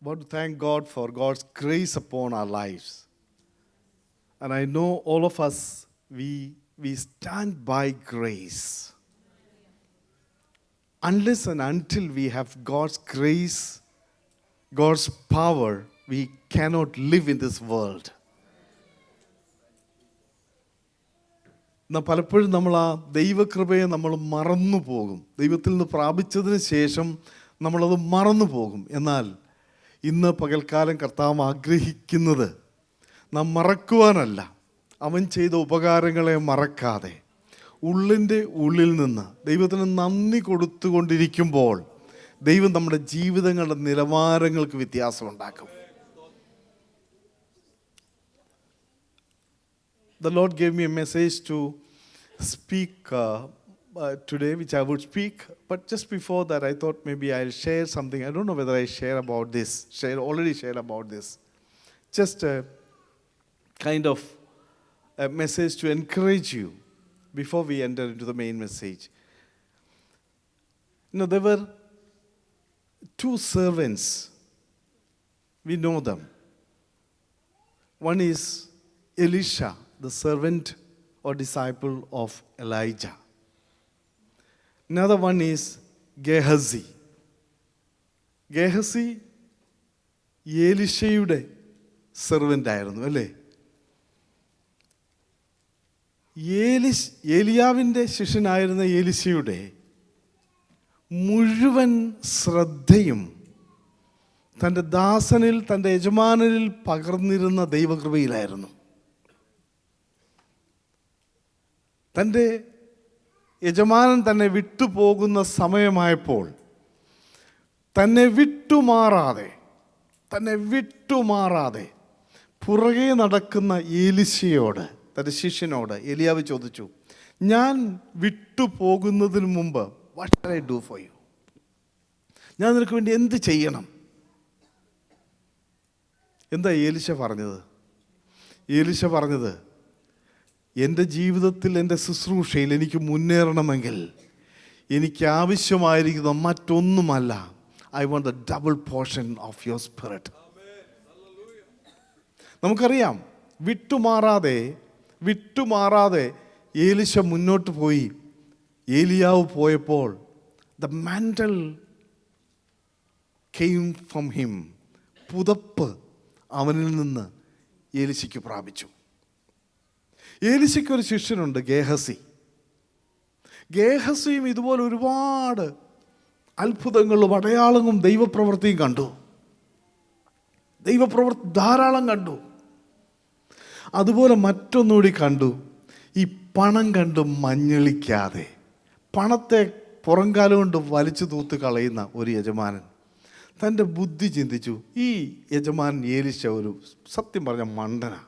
want to thank God for God's grace upon our lives. And I know all of us, we stand by grace. Unless and until we have God's grace, God's power, we cannot live in this world. എന്നാൽ പലപ്പോഴും നമ്മൾ ആ ദൈവകൃപയെ നമ്മൾ മറന്നു പോകും. ദൈവത്തിൽ നിന്ന് പ്രാപിച്ചതിന് ശേഷം നമ്മളത് മറന്നു പോകും. എന്നാൽ ഇന്ന് പകൽക്കാലം കർത്താവ് ആഗ്രഹിക്കുന്നത് നാം മറക്കുവാനല്ല, അവൻ ചെയ്ത ഉപകാരങ്ങളെ മറക്കാതെ ഉള്ളിൻ്റെ ഉള്ളിൽ നിന്ന് ദൈവത്തിന് നന്ദി കൊടുത്തുകൊണ്ടിരിക്കുമ്പോൾ ദൈവം നമ്മുടെ ജീവിതങ്ങളുടെ നിലവാരങ്ങൾക്ക് വ്യത്യാസമുണ്ടാക്കും. The Lord gave me a message to speak today, which I would speak. But just before that, I thought maybe I'll share something. I don't know whether I share about this. Already shared about this. Just a kind of a message to encourage you before we enter into the main message. You know, there were two servants. We know them. One is Elisha, the servant or disciple of Elijah. Another one is Gehazi. Gehazi എലീശയുടെ servant ആയിരുന്നു അല്ലേ? ഏലിയാവിൻ്റെ ശിഷ്യനായിരുന്ന എലീശയുടെ മുഴുവൻ ശ്രദ്ധയും തൻ്റെ ദാസനിൽ, തൻ്റെ യജമാനനിൽ പകർന്നിരുന്ന ദൈവകൃപയിലായിരുന്നു. തൻ്റെ യജമാനൻ തന്നെ വിട്ടുപോകുന്ന സമയമായപ്പോൾ തന്നെ വിട്ടുമാറാതെ പുറകെ നടക്കുന്ന എലീശയോട്, തൻ്റെ ശിഷ്യനോട് എലിയാവ് ചോദിച്ചു, ഞാൻ വിട്ടുപോകുന്നതിന് മുമ്പ് what shall I do for you? ഞാൻ നിനക്ക് വേണ്ടി എന്ത് ചെയ്യണം? എന്താ എലീശ പറഞ്ഞത്? എലീശ പറഞ്ഞത്, എൻ്റെ ജീവിതത്തിൽ, എൻ്റെ ശുശ്രൂഷയിൽ എനിക്ക് മുന്നേറണമെങ്കിൽ എനിക്ക് ആവശ്യമായിരിക്കുന്ന മറ്റൊന്നുമല്ല, I want the double portion of your spirit. നമുക്കറിയാം, വിട്ടുമാറാതെ എലീശ മുന്നോട്ട് പോയി. ഏലിയാവ് പോയപ്പോൾ the mantle came from him, പുതപ്പ് അവനിൽ നിന്ന് എലീശയ്ക്ക് പ്രാപിച്ചു. എലീശയ്ക്കൊരു ശിഷ്യനുണ്ട്, ഗേഹസിയും ഇതുപോലെ ഒരുപാട് അത്ഭുതങ്ങളും അടയാളങ്ങളും ദൈവപ്രവൃത്തിയും കണ്ടു. ദൈവപ്രവൃത്തി ധാരാളം കണ്ടു. അതുപോലെ മറ്റൊന്നുകൂടി കണ്ടു. ഈ പണം കണ്ട് മഞ്ഞളിക്കാതെ പണത്തെ പുറംകാലം കൊണ്ട് വലിച്ചു തൂത്ത് കളയുന്ന ഒരു യജമാനൻ തൻ്റെ ബുദ്ധി ചിന്തിച്ചു, ഈ യജമാനൻ എലീശ ഒരു സത്യം പറഞ്ഞ മണ്ടനാ.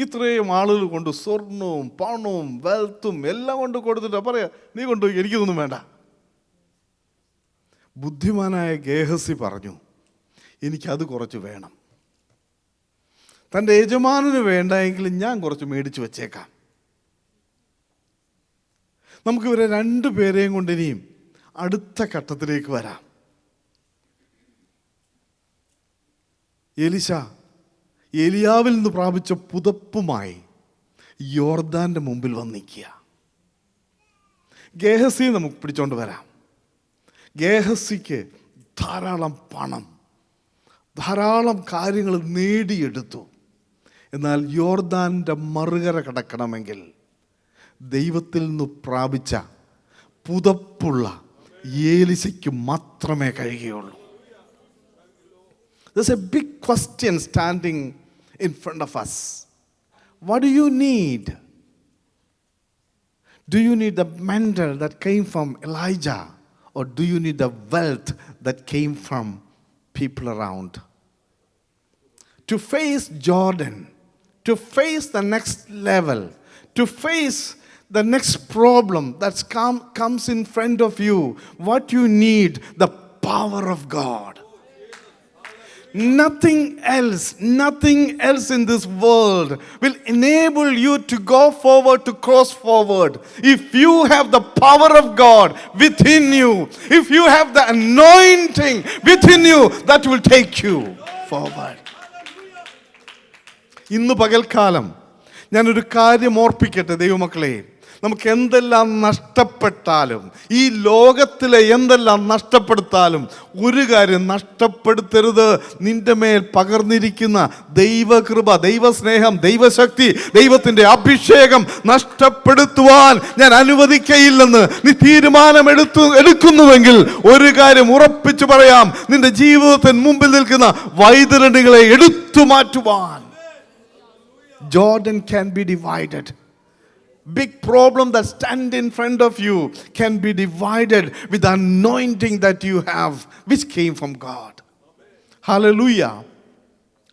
ഇത്രയും ആളുകൾ കൊണ്ട് സ്വർണവും പണവും വെൽത്തും എല്ലാം കൊണ്ട് കൊടുത്തിട്ട് പറയാ, നീ കൊണ്ടുപോയി, എനിക്കൊന്നും വേണ്ട. ബുദ്ധിമാനായ ഗേഹസി പറഞ്ഞു, എനിക്കത് കുറച്ച് വേണം. തൻ്റെ യജമാനന് വേണ്ടെങ്കിലും ഞാൻ കുറച്ച് മേടിച്ച് വെച്ചേക്കാം. നമുക്കിവരെ രണ്ടുപേരെയും കൊണ്ട് ഇനിയും അടുത്ത ഘട്ടത്തിലേക്ക് വരാം. എലീശ ഏലിയാവിൽ നിന്ന് പ്രാപിച്ച പുതപ്പുമായി യോർദാൻ്റെ മുമ്പിൽ വന്നിക്കുക. ഗേഹസിയെ നമുക്ക് പിടിച്ചോണ്ട് വരാം. ഗേഹസിക്ക് ധാരാളം പണം, ധാരാളം കാര്യങ്ങൾ നേടിയെടുത്തു. എന്നാൽ യോർദാൻ്റെ മറുകര കടക്കണമെങ്കിൽ ദൈവത്തിൽ നിന്ന് പ്രാപിച്ച പുതപ്പുള്ള എലീശയ്ക്ക് മാത്രമേ കഴിയുകയുള്ളൂ. There's a big question standing in front of us. What do you need? Do you need the mantle that came from Elijah, or do you need the wealth that came from people around? To face Jordan, to face the next level, to face the next problem that comes in front of you, what you need, the power of God. Nothing else in this world will enable you to go forward, to cross forward. If you have the power of God within you, if you have the anointing within you, that will take you forward. ഇന്ന് പകൽക്കാലം ഞാനൊരു കാര്യം ഓർപ്പിക്കട്ടെ ദൈവമക്കളെ. നമുക്ക് എന്തെല്ലാം നഷ്ടപ്പെട്ടാലും, ഈ ലോകത്തിലെ എന്തെല്ലാം നഷ്ടപ്പെടുത്താലും, ഒരു കാര്യം നഷ്ടപ്പെടുത്തരുത്. നിന്റെ മേൽ പകർന്നിരിക്കുന്ന ദൈവകൃപ, ദൈവസ്നേഹം, ദൈവശക്തി, ദൈവത്തിൻ്റെ അഭിഷേകം നഷ്ടപ്പെടുത്തുവാൻ ഞാൻ അനുവദിക്കയില്ലെന്ന് നീ എടുക്കുന്നുവെങ്കിൽ ഒരു കാര്യം ഉറപ്പിച്ചു പറയാം: നിന്റെ ജീവിതത്തിന് മുമ്പിൽ നിൽക്കുന്ന വൈതരണികളെ എടുത്തു മാറ്റുവാൻ. Jordan can be divided. Big problem that stand in front of you can be divided with the anointing that you have, which came from God. Hallelujah.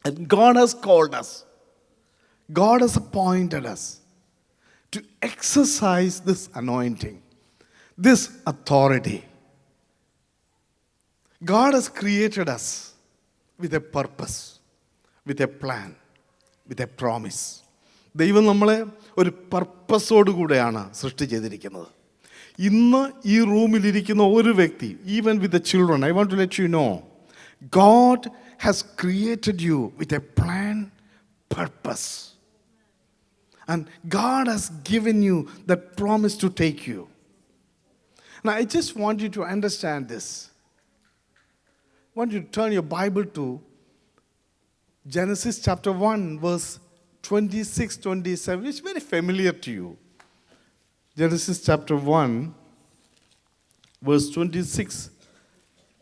And God has called us. God has appointed us to exercise this anointing, this authority. God has created us with a purpose, with a plan, with a promise. ദൈവം നമ്മളെ ഒരു പർപ്പസോട് കൂടെയാണ് സൃഷ്ടി ചെയ്തിരിക്കുന്നത്. ഇന്ന് ഈ റൂമിലിരിക്കുന്ന ഒരു വ്യക്തി, even with the children, I want to let you know, God has created you with a plan, purpose. And God has given you that promise to take you. Now I just want you to understand this. I want you to turn your Bible to Genesis chapter 1 verse 26-27, which is very familiar to you. Genesis chapter 1 verse 26.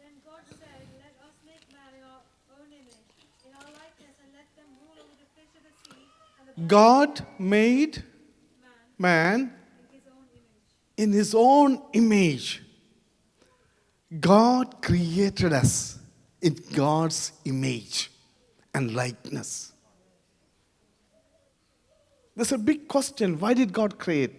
Then God said, "Let us make man in our own image, in our likeness, and let them rule over the fish of the sea and the God made man in his own image." in his own image. God created us in God's image and likeness. There's a big question. Why did God create?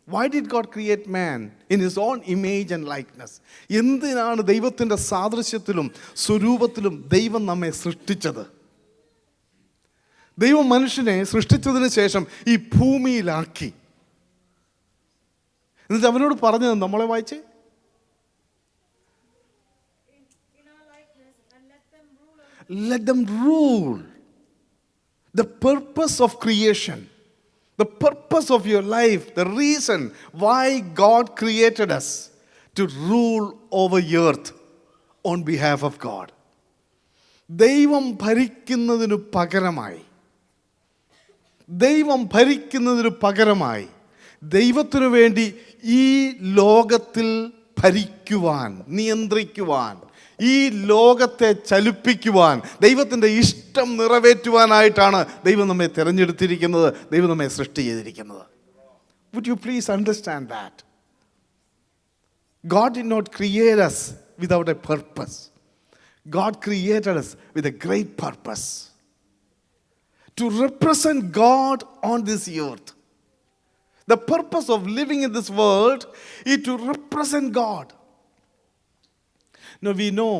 Why did God create man in his own image and likeness? എന്തിനാണ് ദൈവത്തിൻ്റെ സാദൃശ്യത്തിലും സ്വരൂപത്തിലും ദൈവം നമ്മെ സൃഷ്ടിച്ചത്? ദൈവം മനുഷ്യനെ സൃഷ്ടിച്ചതിന് ശേഷം ഈ ഭൂമിയിലാക്കി. എന്നിട്ട് അവനോട് പറഞ്ഞത് നമ്മളെ വായിച്ചേ, In our likeness, and let them rule over let them rule. The purpose of creation, the purpose of your life, the reason why God created us to rule over earth on behalf of God. ദൈവം ഭരിക്കുന്നതിനു പകരമായി ദൈവത്തിനു വേണ്ടി ഈ ലോകത്തിൽ ഭരിക്കുവാൻ, നിയന്ത്രിക്കുവാൻ, ഈ ലോകത്തെ ചലിപ്പിക്കുവാൻ, ദൈവത്തിൻ്റെ ഇഷ്ടം നിറവേറ്റുവാനായിട്ടാണ് ദൈവം നമ്മെ തിരഞ്ഞെടുത്തിരിക്കുന്നത്, ദൈവം നമ്മെ സൃഷ്ടി ചെയ്തിരിക്കുന്നത്. Would you please understand that? God did not create us without a purpose. God created us with a great purpose. To represent God on this earth. The purpose of living in this world is to represent God. Now we know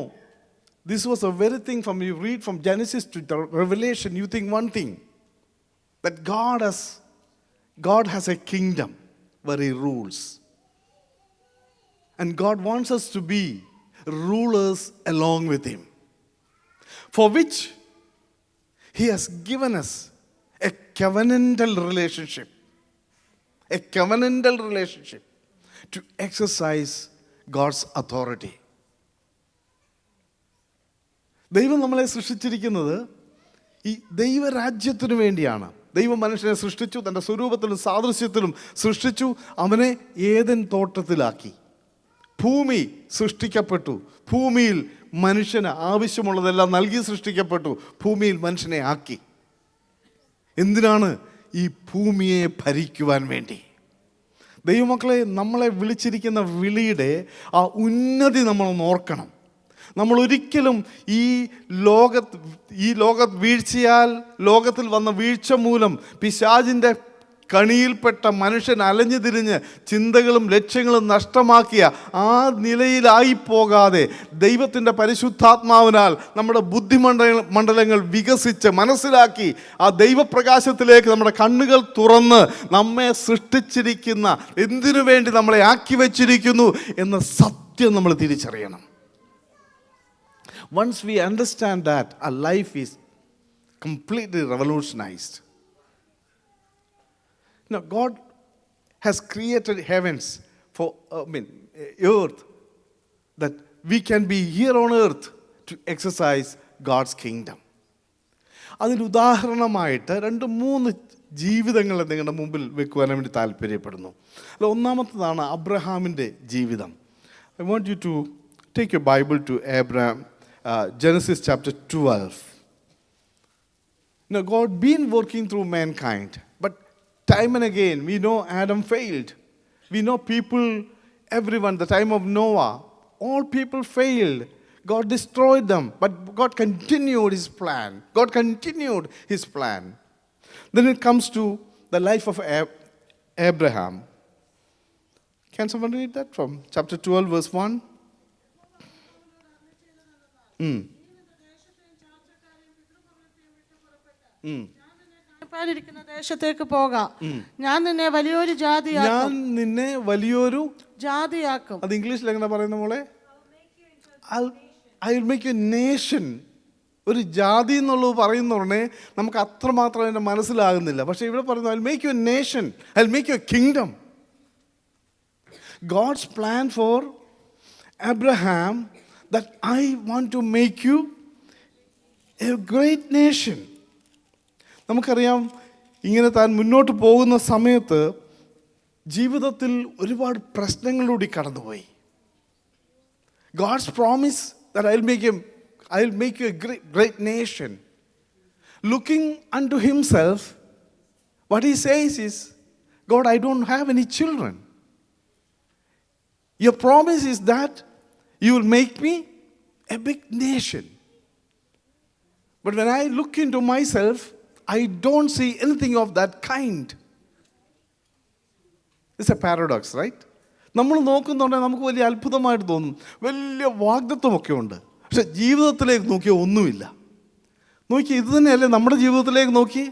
this was a very thing. From you read from Genesis to the Revelation, you think one thing, that God has a kingdom where he rules. And God wants us to be rulers along with him, for which he has given us a covenantal relationship. A covenantal relationship to exercise God's authority. ദൈവം നമ്മളെ സൃഷ്ടിച്ചിരിക്കുന്നത് ഈ ദൈവരാജ്യത്തിനു വേണ്ടിയാണ്. ദൈവം മനുഷ്യനെ സൃഷ്ടിച്ചു, തൻ്റെ സ്വരൂപത്തിലും സാദൃശ്യത്തിലും സൃഷ്ടിച്ചു. അവനെ ഏദൻ തോട്ടത്തിലാക്കി. ഭൂമി സൃഷ്ടിക്കപ്പെട്ടു. ഭൂമിയിൽ മനുഷ്യന് ആവശ്യമുള്ളതെല്ലാം നൽകി സൃഷ്ടിക്കപ്പെട്ടു. ഭൂമിയിൽ മനുഷ്യനെ ആക്കി. എന്തിനാണ്? ഈ ഭൂമിയെ ഭരിക്കുവാൻ വേണ്ടി. ദൈവമക്കളെ, നമ്മളെ വിളിച്ചിരിക്കുന്ന വിളിയുടെ ആ ഉന്നതി നമ്മളൊന്ന് ഓർക്കണം. നമ്മൾ ഒരിക്കലും ഈ ലോകത്ത് വീഴ്ചയാൽ, ലോകത്തിൽ വന്ന വീഴ്ച മൂലം, പിശാചിൻ്റെ കണിയിൽപ്പെട്ട മനുഷ്യൻ അലഞ്ഞു തിരിഞ്ഞ് ചിന്തകളും ലക്ഷ്യങ്ങളും നഷ്ടമാക്കിയ ആ നിലയിലായി പോകാതെ ദൈവത്തിൻ്റെ പരിശുദ്ധാത്മാവിനാൽ നമ്മുടെ ബുദ്ധിമണ്ഡലങ്ങൾ വികസിച്ച് മനസ്സിലാക്കി ആ ദൈവപ്രകാശത്തിലേക്ക് നമ്മുടെ കണ്ണുകൾ തുറന്ന് നമ്മെ സൃഷ്ടിച്ചിരിക്കുന്ന, എന്തിനു വേണ്ടി നമ്മളെ ആക്കി വച്ചിരിക്കുന്നു എന്ന സത്യം നമ്മൾ തിരിച്ചറിയണം. Once we understand that, our life is completely revolutionized. Now, God has created heavens for, earth, that we can be here on earth to exercise God's kingdom. അതിന് ഉദാഹരണമായിട്ട് 2-3 ജീവിതങ്ങൾ നിങ്ങളുടെ മുമ്പിൽ വെക്കുവാൻ വേണ്ടി താല്പര്യപ്പെടുന്നു. അല്ല, ഒന്നാമത്തതാണ് അബ്രഹാമിൻ്റെ ജീവിതം. I want you to take your Bible to Abraham, Genesis chapter 12. Now, God been working through mankind, but time and again, we know Adam failed. We know people, everyone, the time of Noah, all people failed. God destroyed them, but God continued His plan. God continued His plan. Then it comes to the life of Abraham. Can someone read that from chapter 12, verse 1? ദേശത്തേക്ക് പോകാം, ഞാൻ നിന്നെ വലിയൊരു ജാതിയാക്കും. അത് ഇംഗ്ലീഷിൽ എങ്ങനെ പറയുന്ന മോളെ? I will make you a nation. ഒരു ജാതി എന്നുള്ളത് പറയുന്ന ഉടനെ നമുക്ക് അത്രമാത്രം അതിൻ്റെ മനസ്സിലാകുന്നില്ല. പക്ഷേ ഇവിടെ പറയുന്നു I will make you a nation, I will make you a kingdom. God's plan for Abraham, that I want to make you a great nation. നമുക്കറിയാം, ഇങ്ങനെ താൻ മുന്നോട്ട് പോകുന്ന സമയത്ത് ജീവിതത്തിൽ ഒരുപാട് പ്രശ്നങ്ങളിലൂടെ കടന്നുപോയി. God's promise that I will make you a great nation. Looking unto himself, what he says is, God, I don't have any children. Your promise is that you will make me a big nation. But when I look into myself, I don't see anything of that kind. It's a paradox, right? നമ്മൾ നോക്കുന്നുണ്ടെങ്കിൽ നമുക്ക് വലിയ അത്ഭുതമായിട്ട് തോന്നും, വലിയ വാഗ്ദത്വമൊക്കെ ഉണ്ട്. പക്ഷെ ജീവിതത്തിലേക്ക് നോക്കിയാൽ ഒന്നുമില്ല. നോക്കി, ഇത് തന്നെയല്ലേ നമ്മുടെ ജീവിതത്തിലേക്ക് നോക്കി?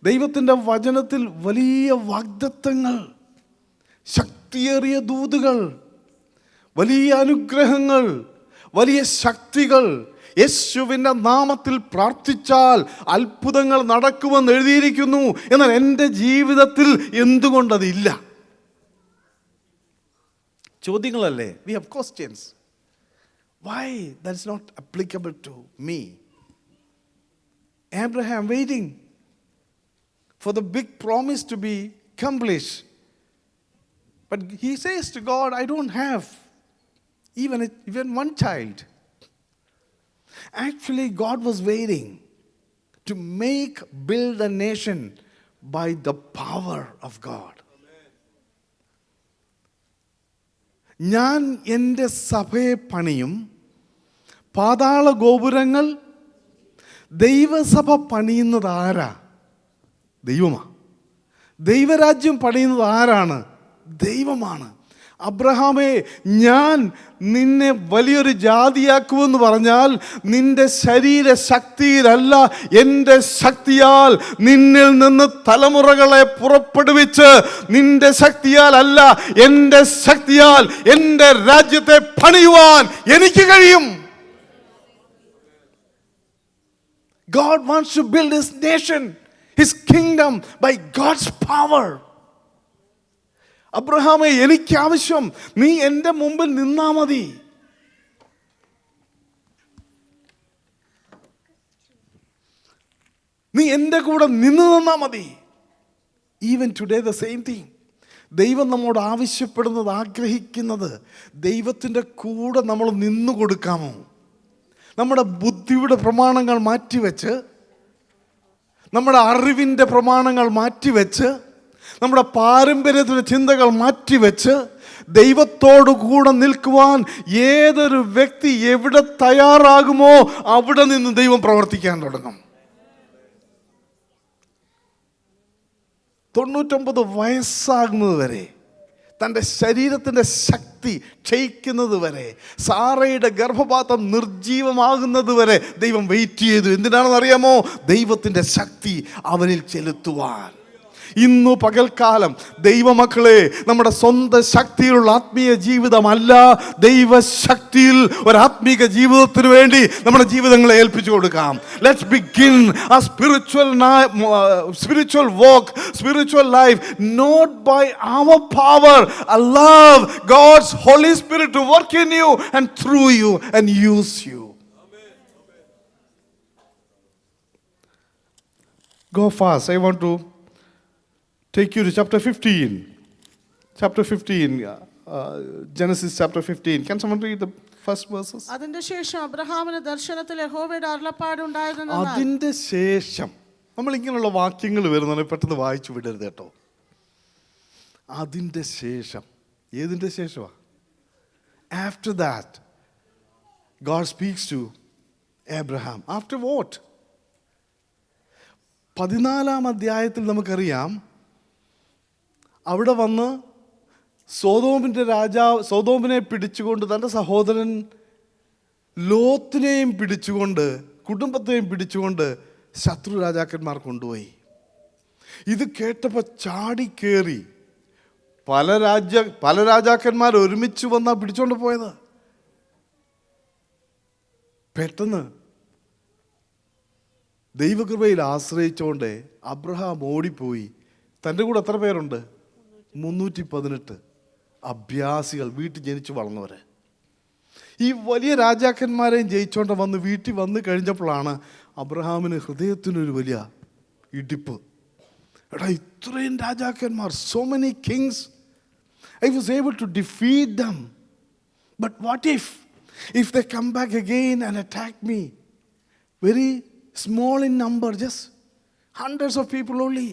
ദൈവത്തിൻ്റെ വചനത്തിൽ വലിയ വാഗ്ദത്തങ്ങൾ, ശക്തിയേറിയ ദൂതുകൾ, വലിയ അനുഗ്രഹങ്ങൾ, വലിയ ശക്തികൾ. യേശുവിൻ്റെ നാമത്തിൽ പ്രാർത്ഥിച്ചാൽ അത്ഭുതങ്ങൾ നടക്കുമെന്ന് എഴുതിയിരിക്കുന്നു. എന്നാൽ എൻ്റെ ജീവിതത്തിൽ എന്തുകൊണ്ടതില്ല? ചോദ്യങ്ങളല്ലേ? We have questions. Why that's not applicable to me? Abraham waiting for the big promise to be accomplished. But he says to God, I don't have even one child. Actually, God was waiting to build a nation by the power of God. ഞാൻ എൻ്റെ സഭയെ പണിയും, പാതാള ഗോപുരങ്ങൾ. ദൈവസഭ പണിയുന്നത് ആരാ? ദൈവമാണ്. ദൈവരാജ്യം പണിയുന്നത് ആരാണ്? ദൈവമാണ്. അബ്രഹാമേ, ഞാൻ നിന്നെ വലിയൊരു ജാതിയാക്കുമെന്ന് പറഞ്ഞാൽ നിന്റെ ശരീരശക്തിയിലല്ല, എൻ്റെ ശക്തിയാൽ നിന്നിൽ നിന്ന് തലമുറകളെ പുറപ്പെടുവിച്ച്, നിന്റെ ശക്തിയാൽ അല്ല, എൻ്റെ ശക്തിയാൽ എൻ്റെ രാജ്യത്തെ പണിയുവാൻ എനിക്ക് കഴിയും. God wants to build His nation, His kingdom by God's power. അബ്രഹാമേ, എനിക്ക് ആവശ്യം നീ എൻ്റെ മുമ്പിൽ നിന്നാ മതി. നീ എൻ്റെ കൂടെ നിന്നാ മതി. Even today the same thing. ദൈവം നമ്മോട് ആവശ്യപ്പെടുന്നത്, ആഗ്രഹിക്കുന്നത്, ദൈവത്തിൻ്റെ കൂടെ നമ്മൾ നിന്നു കൊടുക്കാമോ? നമ്മുടെ ബുദ്ധിയുടെ പ്രമാണങ്ങൾ മാറ്റിവെച്ച്, നമ്മുടെ അറിവിൻ്റെ പ്രമാണങ്ങൾ മാറ്റിവെച്ച്, നമ്മുടെ പാരമ്പര്യത്തിൻ്റെ ചിന്തകൾ മാറ്റിവെച്ച് ദൈവത്തോടു കൂടെ നിൽക്കുവാൻ ഏതൊരു വ്യക്തി എവിടെ തയ്യാറാകുമോ അവിടെ നിന്ന് ദൈവം പ്രവർത്തിക്കാൻ തുടങ്ങും. 99 വയസ്സാകുന്നത് വരെ, തൻ്റെ ശരീരത്തിൻ്റെ ശക്തി ക്ഷയിക്കുന്നത് വരെ, സാറയുടെ ഗർഭപാത്രം നിർജീവമാകുന്നത് വരെ ദൈവം വെയിറ്റ് ചെയ്തു. എന്തിനാണെന്ന് അറിയാമോ? ദൈവത്തിൻ്റെ ശക്തി അവനിൽ ചെലുത്തുവാൻ. ഇന്നു പകൽക്കാലം ദൈവമക്കളെ, നമ്മുടെ സ്വന്തം ശക്തിയിലുള്ള ആത്മീയ ജീവിതമല്ല, ദൈവശക്തിയിൽ ഒരാത്മീക ജീവിതത്തിന് വേണ്ടി നമ്മുടെ ജീവിതങ്ങളെ ഏൽപ്പിച്ചു കൊടുക്കാം. Let's begin a spiritual walk, spiritual life, not by our power. Allow God's Holy Spirit to work in you and through you and use you. Go fast. I want to take you to chapter 15. Chapter 15, Genesis chapter 15. Can someone read the first verses? അതിന്റെ ശേഷം അബ്രഹാമിന് ദർശനത്തിൽ യഹോവയുടെ അരുളപ്പാടുണ്ടായിരുന്നു. അതിന്റെ ശേഷം, നമ്മൾ ഇങ്ങനെയുള്ള വാക്യങ്ങൾ വരുന്നത് പെട്ടെന്ന് വായിച്ചു വിടരുത് കേട്ടോ. അതിന്റെ ശേഷം, ഏതിന്റെ ശേഷമാ? After that, God speaks to Abraham. After what? 14 അധ്യായത്തിൽ നമുക്കറിയാം, അവിടെ വന്ന് സോതോമിനെ പിടിച്ചുകൊണ്ട്, തൻ്റെ സഹോദരൻ ലോത്തിനെയും പിടിച്ചുകൊണ്ട്, കുടുംബത്തെയും പിടിച്ചുകൊണ്ട് ശത്രു രാജാക്കന്മാർ കൊണ്ടുപോയി. ഇത് കേട്ടപ്പോൾ ചാടിക്കേറി പല രാജാക്കന്മാർ ഒരുമിച്ച് വന്നാ പിടിച്ചോണ്ട് പോയത്. പെട്ടെന്ന് ദൈവകൃപയിൽ ആശ്രയിച്ചുകൊണ്ട് അബ്രഹാം ഓടിപ്പോയി. തൻ്റെ കൂടെ എത്ര പേരുണ്ട്? 318 അഭ്യാസികൾ, വീട്ടിൽ ജനിച്ചു വളർന്നവർ. ഈ വലിയ രാജാക്കന്മാരെയും ജയിച്ചോണ്ട് വന്ന് വീട്ടിൽ വന്ന് കഴിഞ്ഞപ്പോഴാണ് അബ്രഹാമിന് ഹൃദയത്തിനൊരു വലിയ ഇടിപ്പ്. എടാ, ഇത്രയും രാജാക്കന്മാർ, so many kings, I was able to defeat them, but what if they come back again and attack me? Very small in number, just hundreds of people only.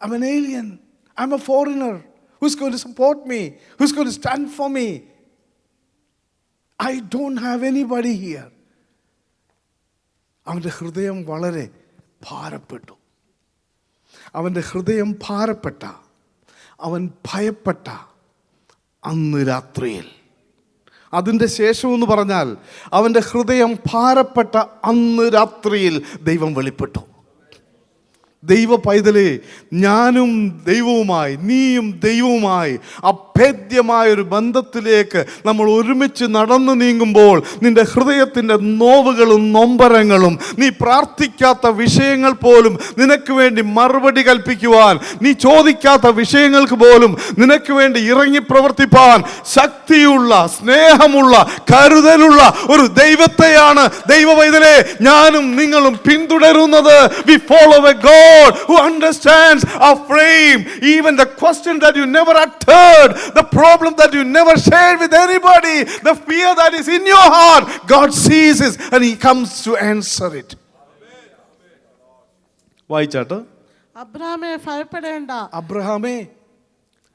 I'm an alien, I'm a foreigner. Who's going to support me? Who's going to stand for me? I don't have anybody here. അവൻ്റെ ഹൃദയം വളരെ ഭാരപ്പെട്ടു. അവൻ്റെ ഹൃദയം ഭാരപ്പെട്ട, അവൻ ഭയപ്പെട്ട അന്ന് രാത്രിയിൽ, അതിൻ്റെ ശേഷം എന്ന് പറഞ്ഞാൽ അവൻ്റെ ഹൃദയം ഭാരപ്പെട്ട അന്ന് രാത്രിയിൽ ദൈവം വെളിപ്പെട്ടു. ദൈവ പൈതലേ, ഞാനും ദൈവവുമായി, നീയും ദൈവവുമായി അഭേദ്യമായൊരു ബന്ധത്തിലേക്ക് നമ്മൾ ഒരുമിച്ച് നടന്നു നീങ്ങുമ്പോൾ നിന്റെ ഹൃദയത്തിൻ്റെ നോവുകളും നൊമ്പരങ്ങളും, നീ പ്രാർത്ഥിക്കാത്ത വിഷയങ്ങൾ പോലും നിനക്ക് വേണ്ടി മറുപടി കൽപ്പിക്കുവാൻ, നീ ചോദിക്കാത്ത വിഷയങ്ങൾക്ക് പോലും നിനക്ക് വേണ്ടി ഇറങ്ങി പ്രവർത്തിപ്പാൻ ശക്തിയുള്ള, സ്നേഹമുള്ള, കരുതലുള്ള ഒരു ദൈവത്തെയാണ് ദൈവ പൈതലേ ഞാനും നിങ്ങളും പിന്തുടരുന്നത്. We follow a God who understands our frame, even the question that you never uttered, the problem that you never shared with anybody, the fear that is in your heart, God sees it and He comes to answer it. വായിച്ചാട്ട്. അബ്രഹാമേ ഭയപ്പെടേണ്ട. അബ്രഹാമേ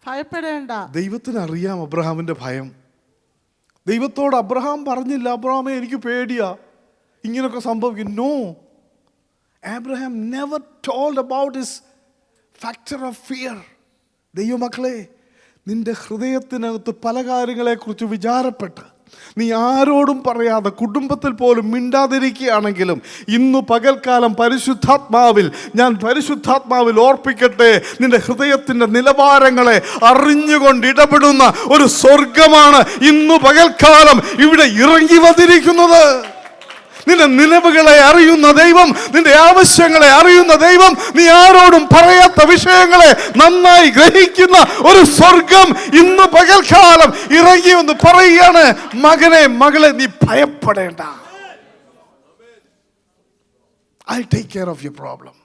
ഭയപ്പെടേണ്ട. ദൈവത്തിന് അറിയാം അബ്രഹാമിന്റെ ഭയം. ദൈവത്തോട് Abraham പറഞ്ഞില്ല, അബ്രഹാമേ എനിക്ക് പേടിയാ, ഇങ്ങനൊക്കെ സംഭവിക്കും. No, Abraham never told about his factor of fear. ദൈവമക്കളെ, നിന്റെ ഹൃദയത്തിനകത്ത് പല കാര്യങ്ങളെക്കുറിച്ച് വിചാരപ്പെട്ട് നീ ആരോടും പറയാതെ കുടുംബത്തിൽ പോലും മിണ്ടാതിരിക്കുകയാണെങ്കിലും ഇന്നു പകൽക്കാലം ഞാൻ പരിശുദ്ധാത്മാവിൽ ഓർപ്പിക്കട്ടെ, നിന്റെ ഹൃദയത്തിൻ്റെ നിലവാരങ്ങളെ അറിഞ്ഞുകൊണ്ട് ഇടപെടുന്ന ഒരു സ്വർഗമാണ് ഇന്നു പകൽക്കാലം ഇവിടെ ഇറങ്ങി വന്നിരിക്കുന്നത്. നിന്റെ നിലവുകളെ അറിയുന്ന ദൈവം, നിന്റെ ആവശ്യങ്ങളെ അറിയുന്ന ദൈവം, നീ ആരോടും പറയാത്ത വിഷയങ്ങളെ നന്നായി ഗ്രഹിക്കുന്ന ഒരു സ്വർഗം ഇന്ന് പകൽക്കാലം ഇറങ്ങി എന്ന് പറയുകയാണ്. മകനെ, മകളെ, നീ ഭയപ്പെടേണ്ട. I'll take care of your problem.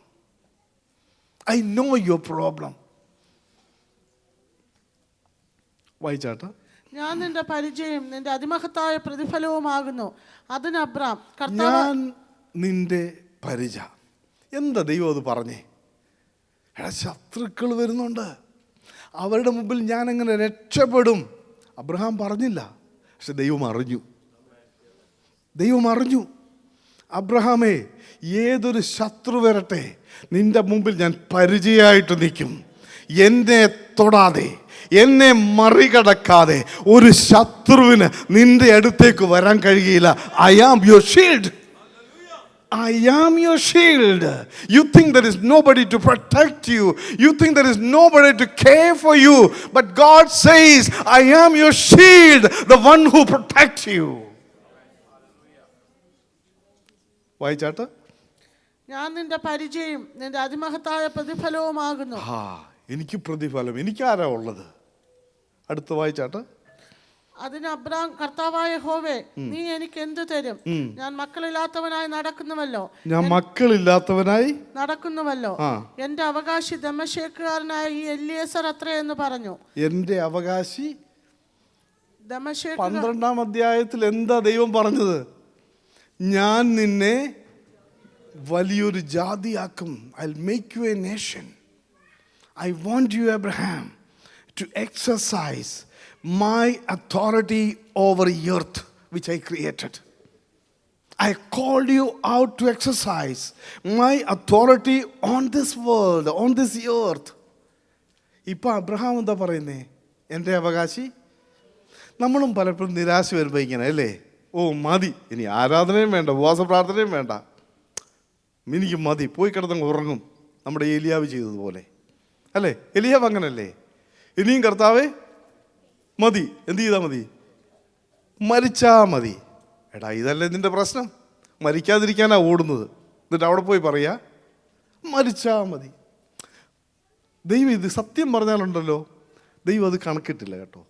I know your problem. വായിച്ചാട്ടെ. ഞാൻ നിന്റെ പരിചയം, നിന്റെ അതിമഹത്തായ പ്രതിഫലവുമാകുന്നു. അതിന് അബ്രാം, ഞാൻ നിന്റെ പരിച. എന്താ ദൈവം അത് പറഞ്ഞേ? ശത്രുക്കൾ വരുന്നുണ്ട്, അവരുടെ മുമ്പിൽ ഞാൻ എങ്ങനെ രക്ഷപ്പെടും? അബ്രഹാം പറഞ്ഞില്ല, പക്ഷെ ദൈവം അറിഞ്ഞു. അബ്രഹാമേ, ഏതൊരു ശത്രു വരട്ടെ, നിന്റെ മുമ്പിൽ ഞാൻ പരിചയമായിട്ട് നിൽക്കും. എന്നെ തൊടാതെ, എന്നെ മറികടക്കാതെ ഒരു ശത്രുവിന് നിന്റെ അടുത്തേക്ക് വരാൻ കഴിയില്ല. I am your shield. I am your shield. You think there is nobody to protect you. You think there is nobody to care for you. But God says, I am your shield, the one who protects you. വായിച്ചാട്ട്. ഞാൻ നിന്റെ പരിചയം നിന്റെ അതിമഹത്തായ പ്രതിഫലവുമാകുന്നു. എനിക്ക് പ്രതിഫലം, എനിക്കാരാ ഉള്ളത്? അടുത്ത വായിച്ചാട്ട്. അതിന് അബ്രാം, കർത്താവായ യഹോവേ, നീ എനിക്ക് എന്ത് തരും? ഞാൻ മക്കളില്ലാത്തവനായി നടക്കുന്നുവല്ലോ. എന്റെ അവകാശി ദമശേക്കുകാരനായ ഈ എലിയേസർ അത്രയെന്ന് പറഞ്ഞു. എന്റെ അവകാശി. 12-ാം അധ്യായത്തിൽ എന്താ ദൈവം പറഞ്ഞത്? ഞാൻ നിന്നെ വലിയൊരു ജാതിയാക്കും. I'll make you a nation. I want you, Abraham, to exercise my authority over earth which I created. I called you out to exercise my authority on this world, on this earth. ഇപ്പം Abraham എന്താ പറയുന്നേ? എൻ്റെ അവകാശി. നമ്മളും പലപ്പോഴും നിരാശ വരുമ്പോൾ ഇങ്ങനെ അല്ലേ, ഓ മതി, ഇനി ആരാധനയും വേണ്ട, ഉപവാസ പ്രാർത്ഥനയും വേണ്ട, എനിക്ക് മതി, പോയി കിടന്നങ്ങ് ഉറങ്ങും. നമ്മുടെ ഏലിയാവ് ചെയ്തതുപോലെ അല്ലേ? എലിയാവ് അങ്ങനല്ലേ? ഇനിയും കർത്താവേ മതി, എന്ത് ചെയ്താൽ മതി? മരിച്ചാ മതി. എടാ, ഇതല്ലേ നിന്റെ പ്രശ്നം? മരിക്കാതിരിക്കാനാ ഓടുന്നത്. എന്നിട്ട് അവിടെ പോയി പറയാ മരിച്ചാ മതി. ദൈവം ഇത് സത്യം പറഞ്ഞാലുണ്ടല്ലോ, ദൈവം അത് കണക്കിട്ടില്ല കേട്ടോ.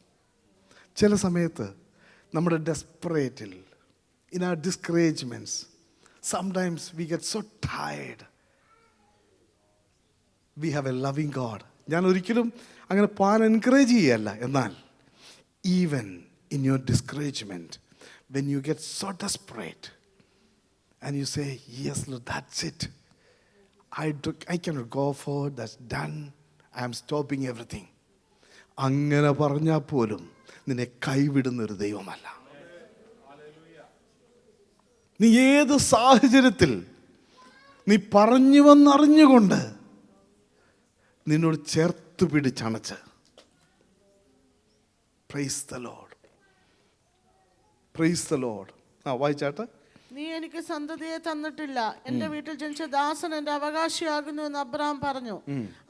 ചില സമയത്ത് നമ്മുടെ ഡെസ്പറേറ്റിൽ, in our discouragements, sometimes we get so tired. We have a loving God. ഞാൻ ഒരിക്കലും അങ്ങനെ പോകാൻ എൻകറേജ് ചെയ്യല്ല. എന്നാൽ even in your discouragement, when you get so desperate and you say, yes Lord, that's it, I cannot go forward, that's done, I am stopping everything. അങ്ങനെ പറഞ്ഞാൽ പോലും നിന്നെ കൈവിടുന്നൊരു ദൈവമല്ല. നീ ഏത് സാഹചര്യത്തിൽ നീ പറഞ്ഞുവെന്നറിഞ്ഞുകൊണ്ട് നിന്നോട് ചേർത്ത് പിടിച്ചണച്ച്. Praise the Lord. Praise the Lord. വായിച്ചാട്ട്. നീ എനിക്ക് സന്തതിയെ തന്നിട്ടില്ല, എന്റെ വീട്ടിൽ ജനിച്ച ദാസൻ എന്റെ അവകാശിയാകുന്നു എന്ന് അബ്രഹാം പറഞ്ഞു.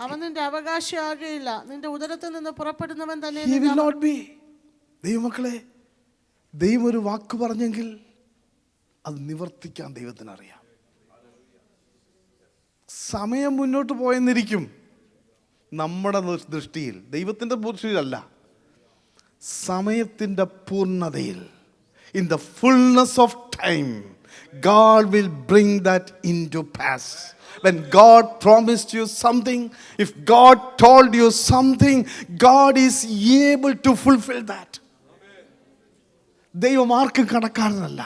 അവൻ നിന്റെ അവകാശിയാകുകയില്ല, നിന്റെ ഉദരത്തിൽ നിന്ന് പുറപ്പെടുന്നവൻ തന്നെ. He will not be. ദൈവമക്കളെ, ദൈവം ഒരു വാക്ക് പറഞ്ഞെങ്കിൽ അത് നിവർത്തിക്കാൻ ദൈവത്തിന് അറിയാം. സമയം മുന്നോട്ട് പോയെന്നിരിക്കും നമ്മുടെ ദൃഷ്ടിയിൽ, ദൈവത്തിൻ്റെ ദൃഷ്ടിയിലല്ല. സമയത്തിൻ്റെ പൂർണ്ണതയിൽ, in the fullness of time, God will bring that into pass. When God promised you something, if God told you something, God is able to fulfill that. ദൈവം ആർക്കും കടക്കാരനല്ല.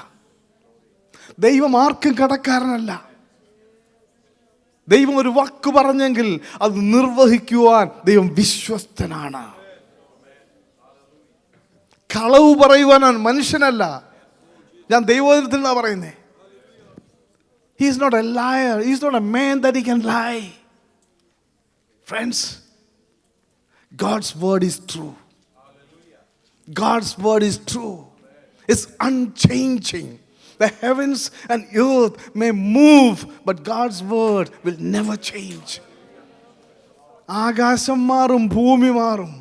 ദൈവം ഒരു വാക്ക് പറഞ്ഞെങ്കിൽ അത് നിർവഹിക്കുവാൻ ദൈവം വിശ്വസ്തനാണ്. കളവ് പറയുവാൻ മനുഷ്യനല്ല. ഞാൻ ദൈവത്തിൽ നിന്നാണ് പറയുന്നത്. He is not a liar. He is not a man that he can lie. Friends, God's word is true. God's word is true. It's unchanging. The heavens and earth may move, but God's word will never change. ആകാശം മാറും, ഭൂമി മാറും,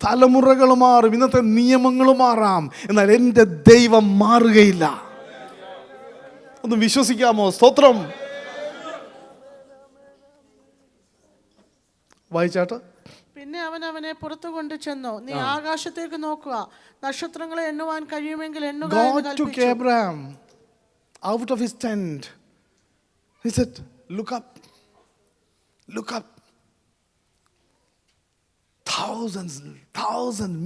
തലമുറകൾ മാറും, ഇന്നത്തെ നിയമങ്ങൾ മാറാം, എന്നാൽ എൻ്റെ ദൈവം മാറുകയില്ല. ഒന്ന് വിശ്വസിക്കാമോ? സ്തോത്രം. വായിച്ചാട്ട്. പിന്നെ അവൻ അവനെ പുറത്തു കൊണ്ടു ചെന്നു. നീ ആകാശത്തേക്ക് നോക്കുക, നക്ഷത്രങ്ങളെ എണ്ണുവാൻ കഴിയുമെങ്കിൽ എണ്ണുക എന്ന് God took കൽപ്പിച്ചു. Abraham out of his tent. He said, look up, look up. Thousands,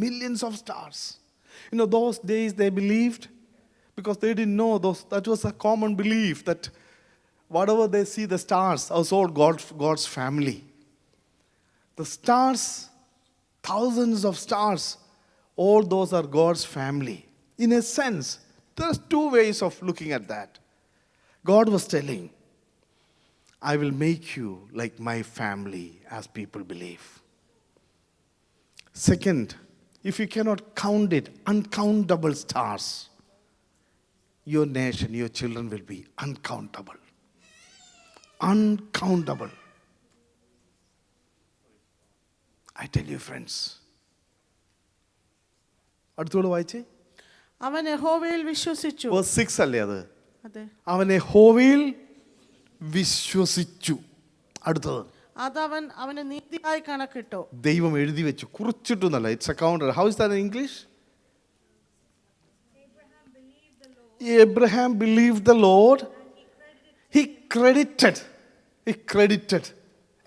millions of stars. You know, those days they believed, because they didn't know that was a common belief, that whatever they see, the stars are all God's family. The stars, thousands of stars, all those are God's family. In a sense, there's two ways of looking at that. God was telling, I will make you like my family as people believe. Second, if you cannot count it, uncountable stars, your nation, your children will be uncountable. Uncountable. I tell you, friends. അടുത്തോട് വായിച്ചേ. അവൻ യഹോവയിൽ വിശ്വസിച്ചു. Verse 6 അല്ലേ അത്? അതെ. അവൻ യഹോവയിൽ വിശ്വസിച്ചു. അടുത്തത്. അതവൻ അവന് നീതിയായി കണക്കിട്ടു. ദൈവം എഴുതി വെച്ചു, കുറിച്ചിട്ടു എന്നല്ല. It's accounted. How is that in English? Abraham believed the Lord. He credited,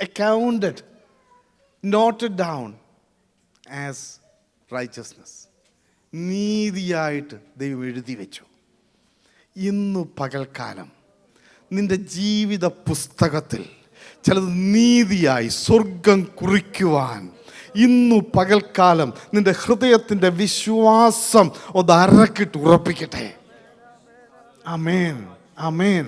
accounted, noted down as righteousness. നീതിയായിട്ട് ദൈവം എഴുതി വെച്ചു. ഇന്നു പകൽക്കാലം നിന്റെ ജീവിത പുസ്തകത്തിൽ ചിലത് നീതിയായി സ്വർഗം കുറിക്കുവാൻ ഇന്നു പകൽക്കാലം നിന്റെ ഹൃദയത്തിൻ്റെ വിശ്വാസം ഒന്ന് അരക്കിട്ട് ഉറപ്പിക്കട്ടെ. ആമേൻ, ആമേൻ,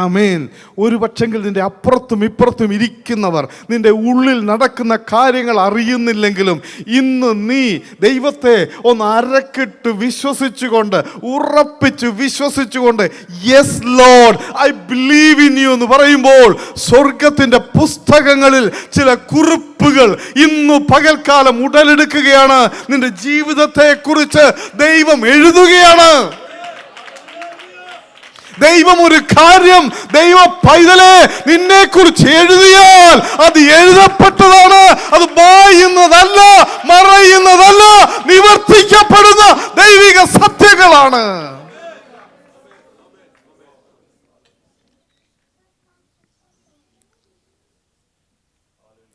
ആമേൻ. ഒരു പക്ഷെങ്കിൽ നിന്റെ അപ്പുറത്തും ഇപ്പുറത്തും ഇരിക്കുന്നവർ നിന്റെ ഉള്ളിൽ നടക്കുന്ന കാര്യങ്ങൾ അറിയുന്നില്ലെങ്കിലും ഇന്ന് നീ ദൈവത്തെ ഒന്ന് അരക്കിട്ട് വിശ്വസിച്ചുകൊണ്ട്, ഉറപ്പിച്ച് വിശ്വസിച്ചുകൊണ്ട്, yes Lord I believe in you എന്ന് പറയുമ്പോൾ സ്വർഗത്തിൻ്റെ പുസ്തകങ്ങളിൽ ചില കുറിപ്പുകൾ ഇന്നു പകൽക്കാലം ഉടലെടുക്കുകയാണ്. നിന്റെ ജീവിതത്തെ കുറിച്ച് ദൈവം എഴുതുകയാണ്. ദൈവം ഒരു കാര്യം ദൈവ പൈതലേ നിന്നെ കുറിച്ച് എഴുതിയാൽ അത് എഴുതപ്പെട്ടതാണ്. അത് മായുന്നതല്ല, മറയുന്നതല്ല, നിവർത്തിക്കപ്പെടുന്ന ദൈവിക സത്യങ്ങളാണ്.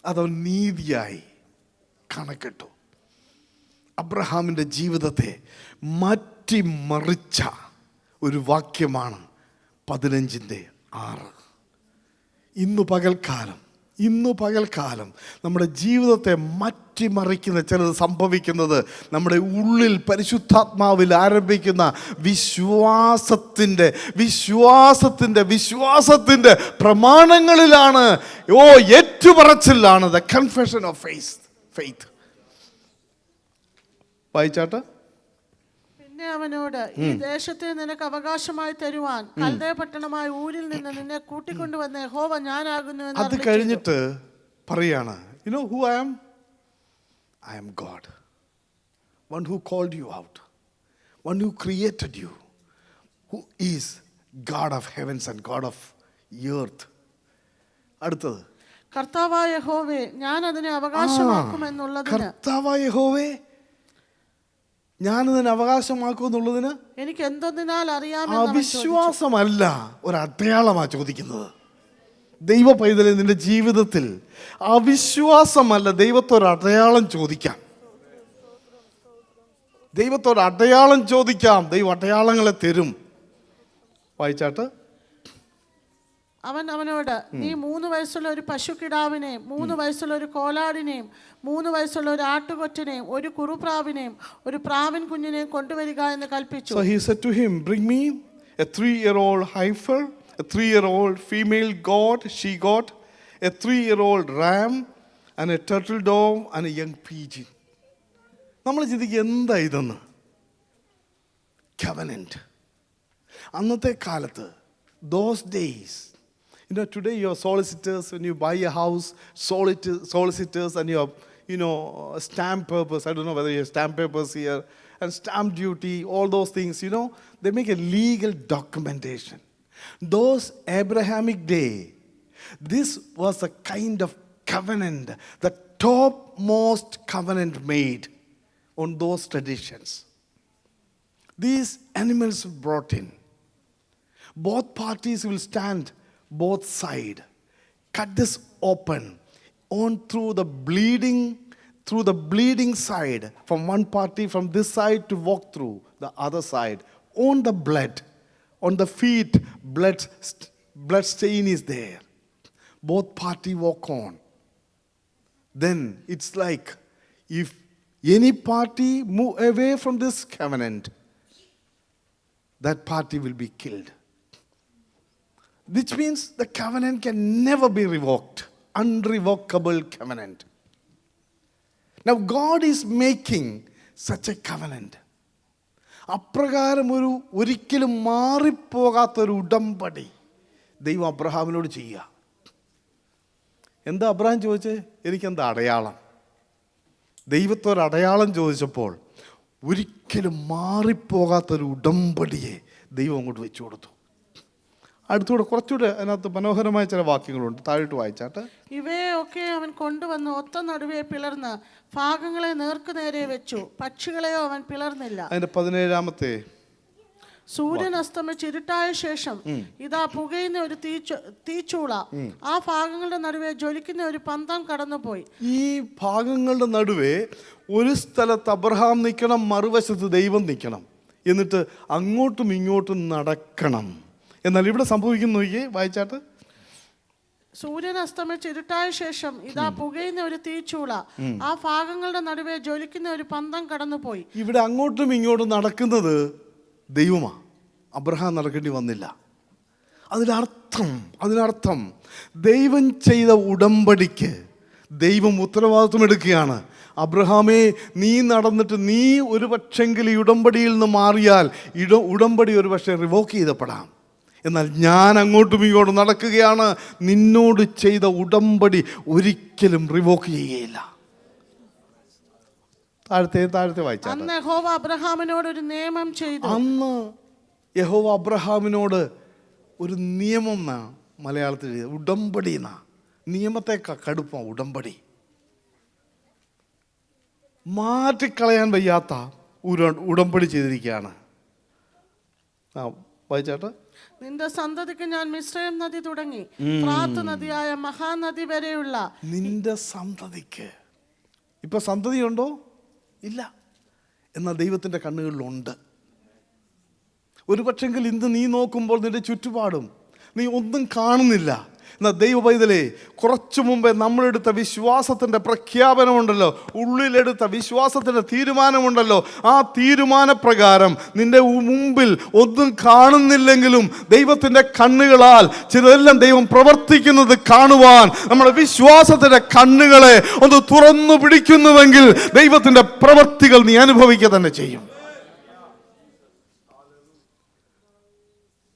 അത് നീതിയായി കണക്കിട്ടു. അബ്രഹാമിൻ്റെ ജീവിതത്തെ മാറ്റിമറിച്ച ഒരു വാക്യമാണ് 15:6. ഇന്നു പകൽക്കാലം നമ്മുടെ ജീവിതത്തെ മാറ്റിമറിക്കുന്ന ചിലത് സംഭവിക്കുന്നത് നമ്മുടെ ഉള്ളിൽ പരിശുദ്ധാത്മാവിൽ ആരംഭിക്കുന്ന വിശ്വാസത്തിൻ്റെ പ്രമാണങ്ങളിലാണ്. ഏറ്റുപറച്ചിലാണ്. The confession of faith. വായിച്ചാട്ടെ. പിന്നെ അവനോട്, ഈ ദേശത്തെ നിനക്ക് അവകാശമായി തരുവാൻ കൽദയ പട്ടണമായ ഊരിൽ നിന്ന് നിന്നെ കൂട്ടിക്കൊണ്ടുവന്ന യഹോവ ഞാനാകുന്നു എന്ന് അത് കഴിഞ്ഞിട്ട് പറയാണ്, you know who I am? I am God, one who called you out, one who created you, who is God of heavens and God of earth. അടുത്തത്, കർത്താവായ യഹോവേ ഞാൻ അതിനെ അവകാശമാക്കുമെന്നുള്ളതിന്. കർത്താവായ യഹോവേ ഞാനതിന് അവകാശമാക്കുമെന്നുള്ളതിന് എനിക്ക് എന്തൊന്നിനാൽ അറിയാമെന്ന് അവിശ്വാസമല്ല, ഒരടയാളമാണ് ചോദിക്കുന്നത്. ദൈവ പൈതലെ നിന്റെ ജീവിതത്തിൽ അവിശ്വാസമല്ല, ദൈവത്തൊരടയാളം ചോദിക്കാം. ദൈവത്തോടടയാളം ചോദിക്കാം. ദൈവം അടയാളങ്ങളെ തരും. വായിച്ചാട്ട്. അവൻ അവനോട്, നീ 3 വയസ്സുള്ള ഒരു പശുക്കിടാവിനെയും 3 വയസ്സുള്ള ഒരു കോലാടിനെയും 3 വയസ്സുള്ള ഒരു ആട്ടുകൊറ്റനെയും ഒരു കുറുപ്രാവിനെയും ഒരു പ്രാവിൻ കുഞ്ഞിനെയും കൊണ്ടുവരിക എന്ന് കൽപ്പിച്ചു. So he said to him, bring me a 3-year-old heifer, a 3-year-old female goat, she-goat, a 3-year-old ram, and a turtle dove, and a young pigeon. നമ്മൾ ചിന്തിക്കുക എന്താ ഇതെന്ന്. Covenant. അന്നത്തെ കാലത്ത്, those days, today your solicitors, when you buy a house, solicitors and your, stamp papers, I don't know whether you have stamp papers here, and stamp duty, all those things, they make a legal documentation. Those Abrahamic day, this was a kind of covenant, the topmost covenant made on those traditions. These animals brought in. Both parties will stand both sides. Cut this open on through the bleeding side, from one party from this side to walk through the other side. On the blood, on the feet, blood stain is there. Both party walk on. Then it's like if any party move away from this covenant, that party will be killed. which means the covenant can never be revoked. Unrevocable covenant. Now God is making such a covenant. അപ്രകാരം ഒരിക്കലും മാറിപ്പോകാത്തൊരു ഉടമ്പടി ദൈവം അബ്രഹാമിനോട് ചെയ്യുക. എന്താ Abraham ചോദിച്ചേ? എനിക്കെന്താ അടയാളം? ദൈവത്തോട് അടയാളം ചോദിച്ചപ്പോൾ ഒരിക്കലും മാറിപ്പോകാത്തൊരു ഉടമ്പടിയെ ദൈവം അങ്ങോട്ട് വെച്ചു കൊടുത്തു. അടുത്തൂടെ കുറച്ചുകൂടെ അതിനകത്ത് മനോഹരമായ ചില വാക്യങ്ങളുണ്ട്, താഴോട്ട് വായിച്ചാട്ടെ. ഇവയൊക്കെ അവൻ കൊണ്ടുവന്ന് ഒത്ത നടുവെ പിളർന്ന് ഭാഗങ്ങളെ നേർക്കുനേരെ വെച്ചു, പക്ഷികളെയോ അവൻ പിളർന്നില്ല. അതിന്റെ 17-ാമത്തെ സൂര്യൻ അസ്തമിച്ച് ഇരുട്ടായ ശേഷം ഇതാ പുകയുന്ന ഒരു തീച്ചൂള ആ ഭാഗങ്ങളുടെ നടുവെ ജ്വലിക്കുന്ന ഒരു പന്തം കടന്നുപോയി. ഈ ഭാഗങ്ങളുടെ നടുവേ ഒരു സ്ഥലത്ത് അബ്രഹാം നിൽക്കണം, മറുവശത്ത് ദൈവം നിൽക്കണം, എന്നിട്ട് അങ്ങോട്ടും ഇങ്ങോട്ടും നടക്കണം. എന്നാൽ ഇവിടെ സംഭവിക്കുന്നു, വായിച്ചാട്ട്. സൂര്യൻ അസ്തമിച്ച് ഇരുട്ടായ ശേഷം ഇതാ പുകയുന്ന ഒരു തീച്ചൂള ആ ഭാഗങ്ങളുടെ നടുവെ ജ്വലിക്കുന്ന ഒരു പന്തം കടന്നുപോയി. ഇവിടെ അങ്ങോട്ടും ഇങ്ങോട്ടും നടക്കുന്നത് ദൈവമാ, അബ്രഹാം നടക്കേണ്ടി വന്നില്ല. അതിനർത്ഥം ദൈവം ചെയ്ത ഉടമ്പടിക്ക് ദൈവം ഉത്തരവാദിത്വം എടുക്കുകയാണ്. അബ്രഹാമേ, നീ നടന്നിട്ട് നീ ഒരു പക്ഷെങ്കിൽ ഈ ഉടമ്പടിയിൽ നിന്ന് മാറിയാൽ ഉടമ്പടി ഒരു പക്ഷേ റിവോക്ക് ചെയ്തപ്പെടാം. എന്നാൽ ഞാൻ അങ്ങോട്ടും ഇങ്ങോട്ടും നടക്കുകയാണ്, നിന്നോട് ചെയ്ത ഉടമ്പടി ഒരിക്കലും റിവോക്ക് ചെയ്യുകയില്ല. താഴത്തെ വായിച്ചാൽ. അന്ന് യഹോവ അബ്രഹാമിനോട് ഒരു നിയമം ചെയ്തു. അന്ന് യഹോവ അബ്രഹാമിനോട് ഒരു നിയമം, മലയാളത്തിൽ ഉടമ്പടി. നിയമത്തെ കടുപ്പം ഉടമ്പടി. മാറ്റിക്കളയാൻ വയ്യാത്ത ഉടമ്പടി ചെയ്തിരിക്കുകയാണ്. വായിച്ചാട്ടെ. നിന്റെ സന്തതിക്ക് ഞാൻ മിസ്രയീം നദി തുടങ്ങി ഫ്രാത്ത് നദിയായ മഹാനദി വരെയുള്ള. നിന്റെ സന്തതിക്ക്. ഇപ്പൊ സന്തതിയുണ്ടോ? ഇല്ല. എന്നാൽ ദൈവത്തിൻ്റെ കണ്ണുകളിലുണ്ട്. ഒരു പക്ഷെങ്കിൽ ഇന്ന് നീ നോക്കുമ്പോൾ നിന്റെ ചുറ്റുപാടും നീ ഒന്നും കാണുന്നില്ല. എന്നാൽ ദൈവ പൈതലേ, കുറച്ചു മുമ്പേ നമ്മളെടുത്ത വിശ്വാസത്തിൻ്റെ പ്രഖ്യാപനമുണ്ടല്ലോ, ഉള്ളിലെടുത്ത വിശ്വാസത്തിൻ്റെ തീരുമാനമുണ്ടല്ലോ, ആ തീരുമാനപ്രകാരം നിന്റെ മുമ്പിൽ ഒന്നും കാണുന്നില്ലെങ്കിലും ദൈവത്തിൻ്റെ കണ്ണുകളാൽ ചിലതെല്ലാം ദൈവം പ്രവർത്തിക്കുന്നത് കാണുവാൻ നമ്മുടെ വിശ്വാസത്തിൻ്റെ കണ്ണുകളെ ഒന്ന് തുറന്നു പിടിക്കുന്നുവെങ്കിൽ ദൈവത്തിൻ്റെ പ്രവൃത്തികൾ നീ അനുഭവിക്കുക തന്നെ ചെയ്യും.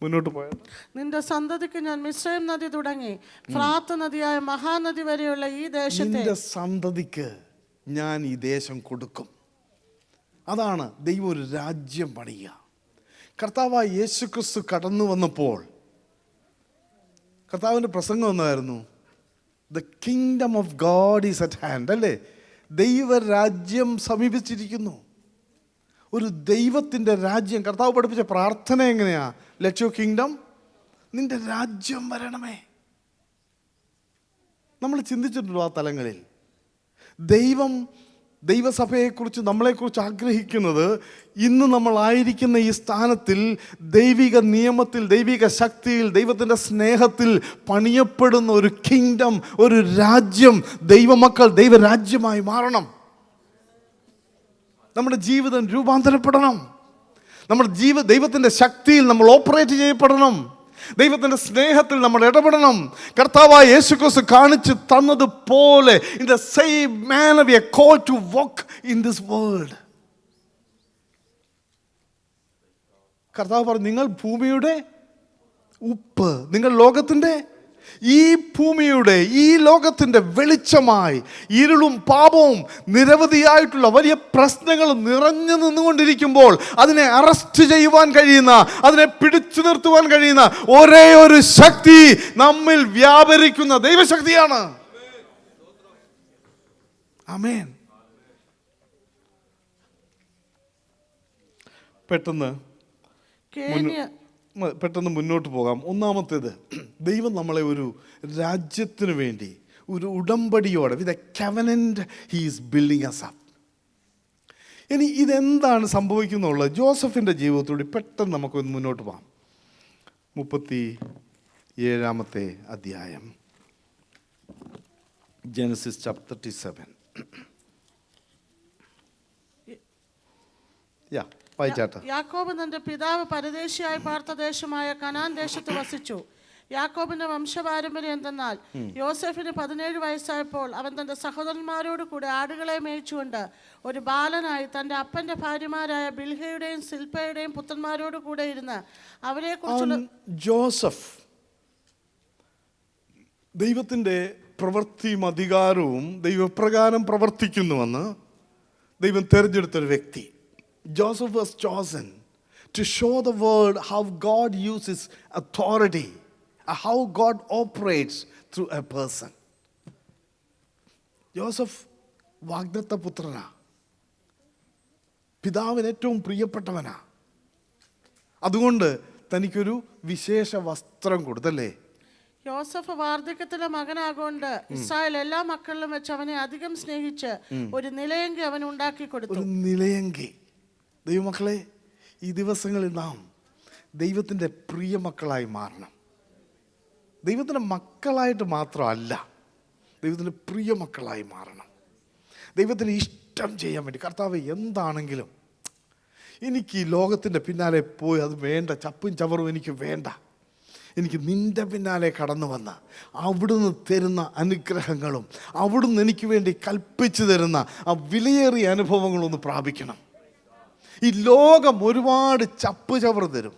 മുന്നോട്ട് പോയാൽ. നിന്റെ സന്തതിക്ക് ഞാൻ മിസ്രയീം നദി തുടങ്ങി ഫ്രാത്ത് നദിയായ മഹാനദി വരെയുള്ള ഈ ദേശത്തെ. നിന്റെ സന്തതിക്ക് ഞാൻ ഈ ദേശം കൊടുക്കും. അതാണ് ദൈവം ഒരു രാജ്യം പണിയുക. കർത്താവായ യേശുക്രിസ്തു കടന്നു വന്നപ്പോൾ കർത്താവിൻ്റെ പ്രസംഗം എന്തായിരുന്നു? The kingdom of God is at hand, അല്ലേ? ദൈവരാജ്യം സമീപിച്ചിരിക്കുന്നു. ഒരു ദൈവത്തിൻ്റെ രാജ്യം. കർത്താവ് പഠിപ്പിച്ച പ്രാർത്ഥന എങ്ങനെയാ? ലെറ്റ് യുവർ കിങ്ഡം, നിന്റെ രാജ്യം വരണമേ. നമ്മൾ ചിന്തിച്ചിട്ടുണ്ടോ ആ തലങ്ങളിൽ? ദൈവസഭയെക്കുറിച്ച് നമ്മളെക്കുറിച്ച് ആഗ്രഹിക്കുന്നത് ഇന്ന് നമ്മളായിരിക്കുന്ന ഈ സ്ഥാനത്തിൽ ദൈവിക നിയമത്തിൽ, ദൈവിക ശക്തിയിൽ, ദൈവത്തിൻ്റെ സ്നേഹത്തിൽ പണിയപ്പെടുന്ന ഒരു കിങ്ഡം, ഒരു രാജ്യം, ദൈവമക്കൾ ദൈവരാജ്യമായി മാറണം. നമ്മുടെ ജീവിതം രൂപാന്തരപ്പെടണം. നമ്മുടെ ദൈവത്തിൻ്റെ ശക്തിയിൽ നമ്മൾ ഓപ്പറേറ്റ് ചെയ്യപ്പെടണം. ദൈവത്തിൻ്റെ സ്നേഹത്തിൽ നമ്മൾ ഇടപെടണം. കർത്താവായ യേശുക്രിസ്തു കാണിച്ചു തന്നതുപോലെ in the same manner we are called to walk in this world. കർത്താവ് പറഞ്ഞു, നിങ്ങൾ ഭൂമിയുടെ ഉപ്പ്, നിങ്ങൾ ലോകത്തിൻ്റെ, ഈ ഭൂമിയുടെ, ഈ ലോകത്തിൻ്റെ വെളിച്ചമായി. ഇരുളും പാപവും നിരവധിയായിട്ടുള്ള വലിയ പ്രശ്നങ്ങൾ നിറഞ്ഞു നിന്നുകൊണ്ടിരിക്കുമ്പോൾ അതിനെ അറസ്റ്റ് ചെയ്യുവാൻ കഴിയുന്ന, അതിനെ പിടിച്ചു നിർത്തുവാൻ കഴിയുന്ന ഒരേ ഒരു ശക്തി നമ്മിൽ വ്യാപരിക്കുന്ന ദൈവശക്തിയാണ്. ആമേൻ. പെട്ടെന്ന് മുന്നോട്ട് പോകാം. ഒന്നാമത്തേത്, ദൈവം നമ്മളെ ഒരു രാജ്യത്തിന് വേണ്ടി ഒരു ഉടമ്പടിയോടെ, with a covenant he is building us up. ഇനി ഇതെന്താണ് സംഭവിക്കുന്നുള്ളത്? ജോസഫിൻ്റെ ജീവിതത്തോടെ പെട്ടെന്ന് നമുക്കൊന്ന് മുന്നോട്ട് പോകാം. 37-ാമത്തെ അധ്യായം, ജെനസിസ് ചാപ്റ്റർ 37. യാക്കോബ് തന്റെ പിതാവ് പരദേശിയായി പാർത്ത ദേശമായ കനാൻ ദേശത്ത് വസിച്ചു. യാക്കോബിന്റെ വംശപാരമ്പര്യം എന്തെന്നാൽ യോസെഫിന് 17 വയസ്സായപ്പോൾ അവൻ തന്റെ സഹോദരന്മാരോട് കൂടെ ആടുകളെ മേയിച്ചുകൊണ്ട് ഒരു ബാലനായി തന്റെ അപ്പന്റെ ഭാര്യമാരായ ബിൽഹയുടെയും സിൽപ്പയുടെയും പുത്രന്മാരോട് കൂടെ ഇരുന്ന് അവരെ കുറിച്ചുള്ള ജോസഫ് ദൈവത്തിൻ്റെ പ്രവൃത്തിയും അധികാരവും ദൈവപ്രകാരം പ്രവർത്തിക്കുന്നുവെന്ന് ദൈവം തിരഞ്ഞെടുത്തൊരു വ്യക്തി. Joseph Vaz chosen to show the world how God uses authority, how God operates through a person. Joseph വാഗ്ദത്ത പുത്രനാ, പിതാവിന് ഏറ്റവും പ്രിയപ്പെട്ടവനാ. അതുകൊണ്ട് തനിക്കൊരു വിശേഷ വസ്ത്രം കൊടുത്തല്ലേ. യോസഫ് വാർദ്ധക്യത്തിലെ മകനാകൊണ്ട് ഇസ്രായേൽ എല്ലാ മക്കളിലും വെച്ച് അവനെ അധികം സ്നേഹിച്ച് ഒരു നിലയങ്കി അവൻ ഉണ്ടാക്കി കൊടുത്തു. ഒരു നിലയങ്കി. ദൈവമക്കളെ, ഈ ദിവസങ്ങളിൽ നാം ദൈവത്തിൻ്റെ പ്രിയ മക്കളായി മാറണം. ദൈവത്തിൻ്റെ മക്കളായിട്ട് മാത്രമല്ല, ദൈവത്തിൻ്റെ പ്രിയ മക്കളായി മാറണം. ദൈവത്തിന് ഇഷ്ടം ചെയ്യാൻ വേണ്ടി, കർത്താവ് എന്താണെങ്കിലും എനിക്ക് ഈ ലോകത്തിൻ്റെ പിന്നാലെ പോയി അത് വേണ്ട, ചപ്പും ചവറും എനിക്ക് വേണ്ട, എനിക്ക് നിൻ്റെ പിന്നാലെ കടന്നു വന്ന് അവിടുന്ന് തരുന്ന അനുഗ്രഹങ്ങളും അവിടുന്ന് എനിക്ക് വേണ്ടി കൽപ്പിച്ചു തരുന്ന ആ വിലയേറിയ അനുഭവങ്ങളൊന്ന് പ്രാപിക്കണം. ഈ ലോകം ഒരുപാട് ചപ്പ് ചവറ് തരും.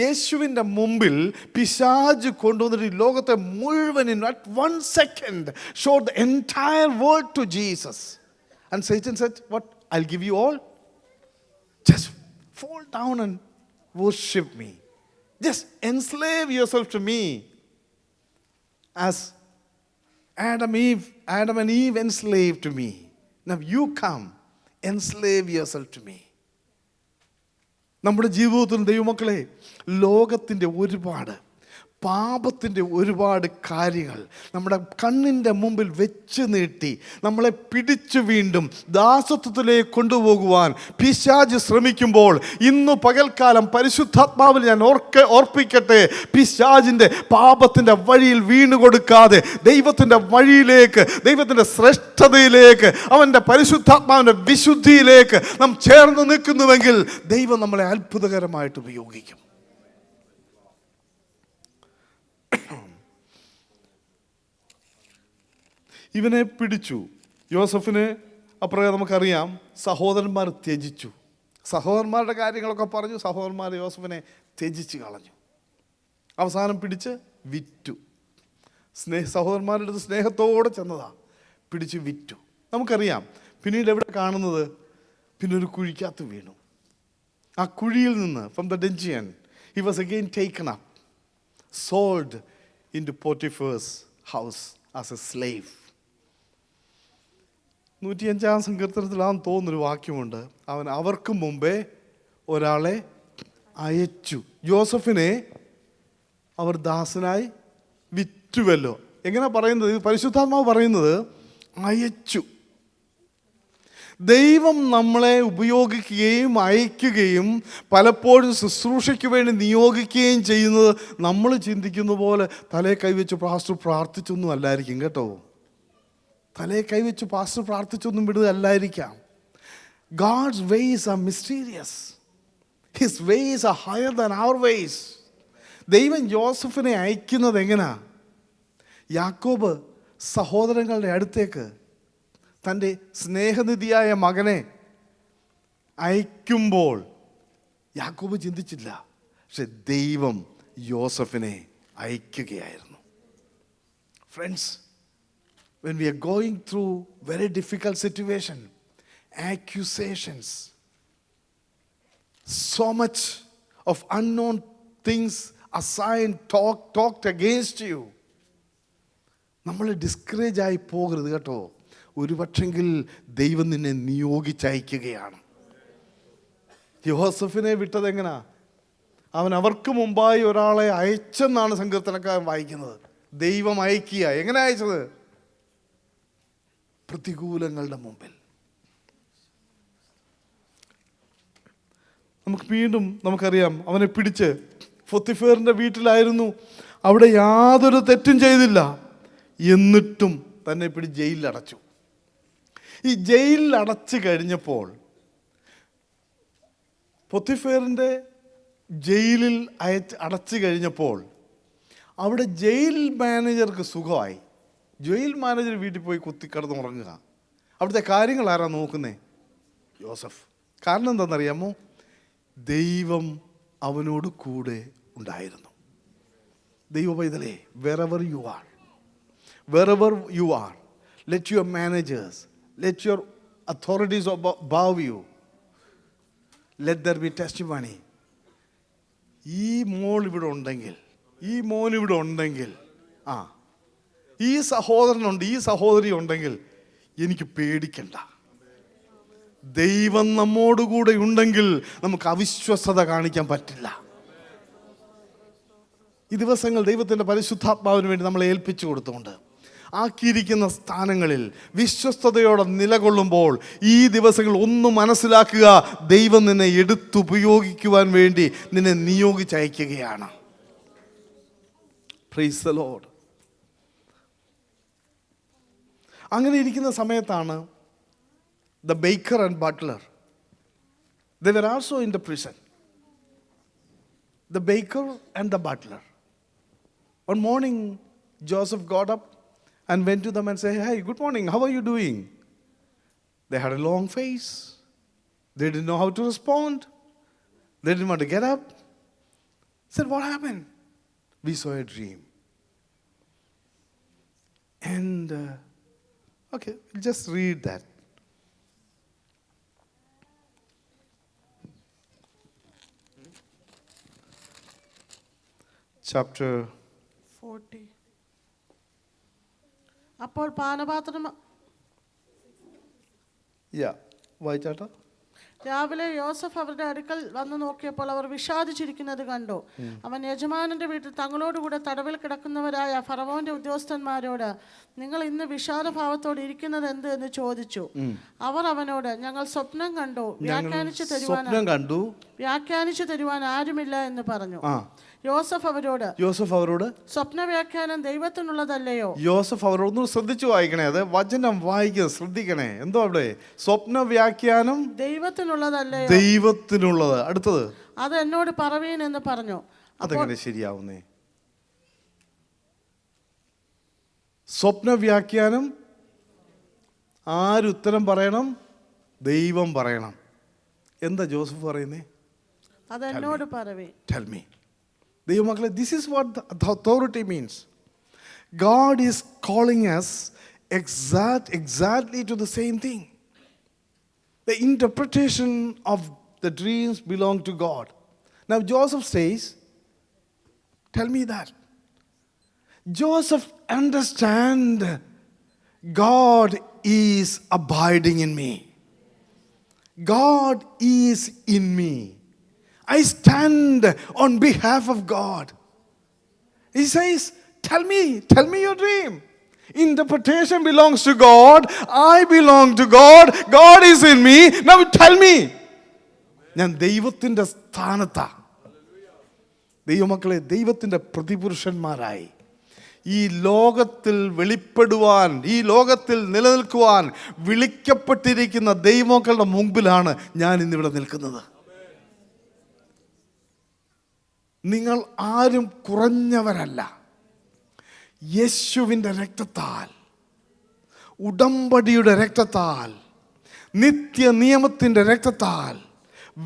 യേശുവിൻ്റെ മുമ്പിൽ പിശാച് കൊണ്ടുവന്നിട്ട് ഈ ലോകത്തെ മുഴുവനും at 1 second showed the entire world to Jesus. And Satan said, what? I'll give you all. Just fall down and worship me. Just enslave yourself to me. As Adam and Eve enslaved to me. Now you come, enslave yourself to me. നമ്മുടെ ജീവിതത്തിൽ ദൈവമക്കളെ, ലോകത്തിൻ്റെ ഒരുപാട് പാപത്തിൻ്റെ ഒരുപാട് കാര്യങ്ങൾ നമ്മുടെ കണ്ണിൻ്റെ മുമ്പിൽ വെച്ച് നീട്ടി നമ്മളെ പിടിച്ചു വീണ്ടും ദാസത്വത്തിലേക്ക് കൊണ്ടുപോകുവാൻ പിശാച് ശ്രമിക്കുമ്പോൾ ഇന്ന് പകൽക്കാലം പരിശുദ്ധാത്മാവിൽ ഞാൻ ഓർപ്പിക്കട്ടെ, പിശാചിൻ്റെ പാപത്തിൻ്റെ വഴിയിൽ വീണുകൊടുക്കാതെ ദൈവത്തിൻ്റെ വഴിയിലേക്ക്, ദൈവത്തിൻ്റെ ശ്രേഷ്ഠതയിലേക്ക്, അവൻ്റെ പരിശുദ്ധാത്മാവിൻ്റെ വിശുദ്ധിയിലേക്ക് നാം ചേർന്ന് നിൽക്കുന്നുവെങ്കിൽ ദൈവം നമ്മളെ അത്ഭുതകരമായിട്ട് ഉപയോഗിക്കും. ഇവനെ പിടിച്ചു, യോസഫിനെ അപ്രകാരം നമുക്കറിയാം സഹോദരന്മാർ ത്യജിച്ചു. സഹോദരന്മാരുടെ കാര്യങ്ങളൊക്കെ പറഞ്ഞു, സഹോദരന്മാർ യോസഫിനെ ത്യജിച്ച് കളഞ്ഞു. അവസാനം പിടിച്ച് വിറ്റു. സഹോദരന്മാരുടെ അടുത്ത് സ്നേഹത്തോടെ ചെന്നതാ, പിടിച്ച് വിറ്റു. നമുക്കറിയാം പിന്നീട് എവിടെ കാണുന്നത്, പിന്നെ ഒരു കുഴിക്കകത്ത് വീണു. ആ കുഴിയിൽ നിന്ന് from the dungeon he was again taken up, sold into Potiphar's house as a slave. 105 സങ്കീർത്തനത്തിലാണെന്ന് തോന്നുന്നൊരു വാക്യമുണ്ട്, അവൻ അവർക്ക് മുമ്പേ ഒരാളെ അയച്ചു. ജോസഫിനെ അവർ ദാസനായി വിറ്റുവല്ലോ. എങ്ങനെ പറയുന്നത്? ഇത് പരിശുദ്ധാത്മാവ് പറയുന്നത് അയച്ചു. ദൈവം നമ്മളെ ഉപയോഗിക്കുകയും അയക്കുകയും പലപ്പോഴും ശുശ്രൂഷയ്ക്ക് വേണ്ടി നിയോഗിക്കുകയും ചെയ്യുന്നത് നമ്മൾ ചിന്തിക്കുന്ന പോലെ തലേ കൈവച്ച് പാസ്റ്റർ പ്രാർത്ഥിച്ചൊന്നും അല്ലായിരിക്കും കേട്ടോ. തലേ കൈവച്ച് pastor പ്രാർത്ഥിച്ചൊന്നും വിടുകയല്ലായിരിക്കാം. God's ways are mysterious. His ways are higher than our ways. ദൈവം ജോസഫിനെ അയക്കുന്നത് എങ്ങനെയാ? യാക്കോബ് സഹോദരങ്ങളുടെ അടുത്തേക്ക് തൻ്റെ സ്നേഹനിധിയായ മകനെ അയക്കുമ്പോൾ യാക്കോബ് ചിന്തിച്ചില്ല, പക്ഷെ ദൈവം യോസഫിനെ അയക്കുകയായിരുന്നു. Friends, when we are going through very difficult situation, accusations, so much of unknown things assigned, talked against you, നമ്മൾ ഡിസ്കറേജ് ആയി പോകരുത് കേട്ടോ. ഒരു പക്ഷെങ്കിൽ ദൈവം നിന്നെ നിയോഗിച്ചയക്കുകയാണ്. യോസഫിനെ വിട്ടത് എങ്ങനാ? അവൻ അവർക്ക് മുമ്പായി ഒരാളെ അയച്ചെന്നാണ് സങ്കീർത്തനക്കാരൻ വായിക്കുന്നത്. ദൈവം അയക്കുക. എങ്ങനെ അയച്ചത്? പ്രതികൂലങ്ങളുടെ മുമ്പിൽ. നമുക്കറിയാം അവനെ പിടിച്ച് പൊത്തിഫേറിൻ്റെ വീട്ടിലായിരുന്നു, അവിടെ യാതൊരു തെറ്റും ചെയ്തില്ല, എന്നിട്ടും തന്നെ പിടിച്ച് ജയിലിലടച്ചു. ഈ ജയിലിലടച്ചു കഴിഞ്ഞപ്പോൾ, പൊത്തിഫേറിൻ്റെ ജയിലിൽ അടച്ചു കഴിഞ്ഞപ്പോൾ അവിടെ ജയിൽ മാനേജർക്ക് സുഖമായി. ജയിൽ മാനേജർ വീട്ടിൽ പോയി കുത്തിക്കിടന്ന് ഉറങ്ങുക. അവിടുത്തെ കാര്യങ്ങൾ ആരാ നോക്കുന്നേ? യോസഫ്. കാരണം എന്താണെന്നറിയാമോ? ദൈവം അവനോട് കൂടെ ഉണ്ടായിരുന്നു. ദൈവ പൈതലേ, wherever you are, let your managers, let your authorities above you, let there be testimony. ഈ മോൾ ഇവിടെ ഉണ്ടെങ്കിൽ, ഈ മോൻ ഇവിടെ ഉണ്ടെങ്കിൽ, ഈ സഹോദരനുണ്ട്, ഈ സഹോദരി ഉണ്ടെങ്കിൽ എനിക്ക് പേടിക്കണ്ട. ദൈവം നമ്മോടുകൂടെ ഉണ്ടെങ്കിൽ നമുക്ക് അവിശ്വസ്തത കാണിക്കാൻ പറ്റില്ല. ഈ ദിവസങ്ങൾ ദൈവത്തിൻ്റെ പരിശുദ്ധാത്മാവിന് വേണ്ടി നമ്മളെ ഏൽപ്പിച്ചു കൊടുത്തുകൊണ്ട് ആക്കിയിരിക്കുന്ന സ്ഥാനങ്ങളിൽ വിശ്വസ്തയോടെ നിലകൊള്ളുമ്പോൾ ഈ ദിവസങ്ങൾ ഒന്ന് മനസ്സിലാക്കുക, ദൈവം നിന്നെ എടുത്തുപയോഗിക്കുവാൻ വേണ്ടി നിന്നെ നിയോഗിച്ചയക്കുകയാണ്. Praise the Lord. അങ്ങനെ ഇരിക്കുന്ന സമയത്താണ് the baker and butler, they were also in the prison. The baker and the butler. One morning, Joseph got up and went to them and said, "Hey, good morning, how are you doing?" They had a long face. They didn't know how to respond. They didn't want to get up. Said, "What happened?" "We saw a dream." And, okay, just read that. Chapter 40. അപ്പോൾ പാനപാത്രം വായിച്ചാട്ടോ. രാവിലെ യോസഫ് അവരുടെ അടുക്കൽ വന്നു നോക്കിയപ്പോൾ അവർ വിഷാദിച്ചിരിക്കുന്നത് കണ്ടു. അവൻ യജമാനന്റെ വീട്ടിൽ തങ്ങളോടുകൂടെ തടവിൽ കിടക്കുന്നവരായ ഫറവോന്റെ ഉദ്യോഗസ്ഥന്മാരോട്, നിങ്ങൾ ഇന്ന് വിഷാദഭാവത്തോടെ ഇരിക്കുന്നത് എന്ത് എന്ന് ചോദിച്ചു. അവർ അവനോട്, ഞങ്ങൾ സ്വപ്നം കണ്ടു, വ്യാഖ്യാനിച്ചു തരുവാൻ ആരുമില്ല എന്ന് പറഞ്ഞു. യോസഫ് അവരോട് സ്വപ്ന വ്യാഖ്യാനം ദൈവത്തിനുള്ളതല്ലയോ? യോസഫ് അവരോട് ശ്രദ്ധിച്ചു വായിക്കണേ, അത് വചനം വായിക്കുക, ശ്രദ്ധിക്കണേ. എന്തോ അവിടെ സ്വപ്ന വ്യാഖ്യാനം ദൈവത്തിനുള്ളതല്ലയോ? ദൈവത്തിനുള്ളത്. അടുത്തത്, അത് എന്നോട് പറവീൻ എന്ന് പറഞ്ഞു. അതെങ്ങനെ ശരിയാവുന്നേ? സ്വപ്ന വ്യാഖ്യാനം ആരുത്തരം പറയണം? ദൈവം പറയണം. എന്താ ജോസഫ് പറയുന്നേ? അത് എന്നോട് പറവീൻ. Tell me. ദൈവമക്കളെ, this is what the authority means. God is calling us exactly to the same thing. The interpretation of the dreams belong to God. Now Joseph says, tell me that. Joseph understand God is abiding in me. God is in me. I stand on behalf of God. He says, tell me your dream. Interpretation belongs to God. I belong to God. God is in me. Now tell me. ഞാൻ ദൈവത്തിൻ്റെ സ്ഥാനത്താ. ദൈവമക്കളെ, ദൈവത്തിൻ്റെ പ്രതിപുരുഷന്മാരായി ഈ ലോകത്തിൽ വെളിപ്പെടുവാൻ, ഈ ലോകത്തിൽ നിലനിൽക്കുവാൻ വിളിക്കപ്പെട്ടിരിക്കുന്ന ദൈവമക്കളുടെ മുമ്പിലാണ് ഞാൻ ഇന്നിവിടെ നിൽക്കുന്നത്. നിങ്ങൾ ആരും കുറഞ്ഞവരല്ല. യേശുവിൻ്റെ രക്തത്താൽ, ഉടമ്പടിയുടെ രക്തത്താൽ, നിത്യ നിയമത്തിൻ്റെ രക്തത്താൽ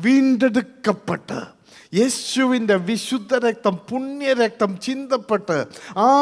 വീണ്ടെടുക്കപ്പെട്ട് യേശുവിൻ്റെ വിശുദ്ധ രക്തം, പുണ്യരക്തം ചിന്തപ്പെട്ട് ആ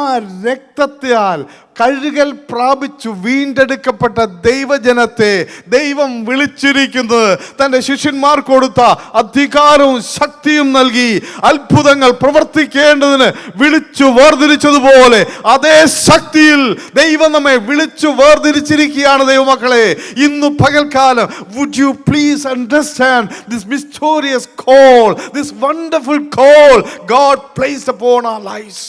രക്തത്താൽ കഴുകൽ പ്രാപിച്ചു വീണ്ടെടുക്കപ്പെട്ട ദൈവജനത്തെ ദൈവം വിളിച്ചിരിക്കുന്നത് തൻ്റെ ശിഷ്യന്മാർക്ക് കൊടുത്ത അധികാരവും ശക്തിയും നൽകി അത്ഭുതങ്ങൾ പ്രവർത്തിക്കേണ്ടതിന് വിളിച്ചു വേർതിരിച്ചതുപോലെ അതേ ശക്തിയിൽ ദൈവം നമ്മെ വിളിച്ചു വേർതിരിച്ചിരിക്കുകയാണ്. ദൈവമക്കളെ, ഇന്നു പകൽക്കാലം would you please understand this mysterious call, this wonderful call God placed upon our lives.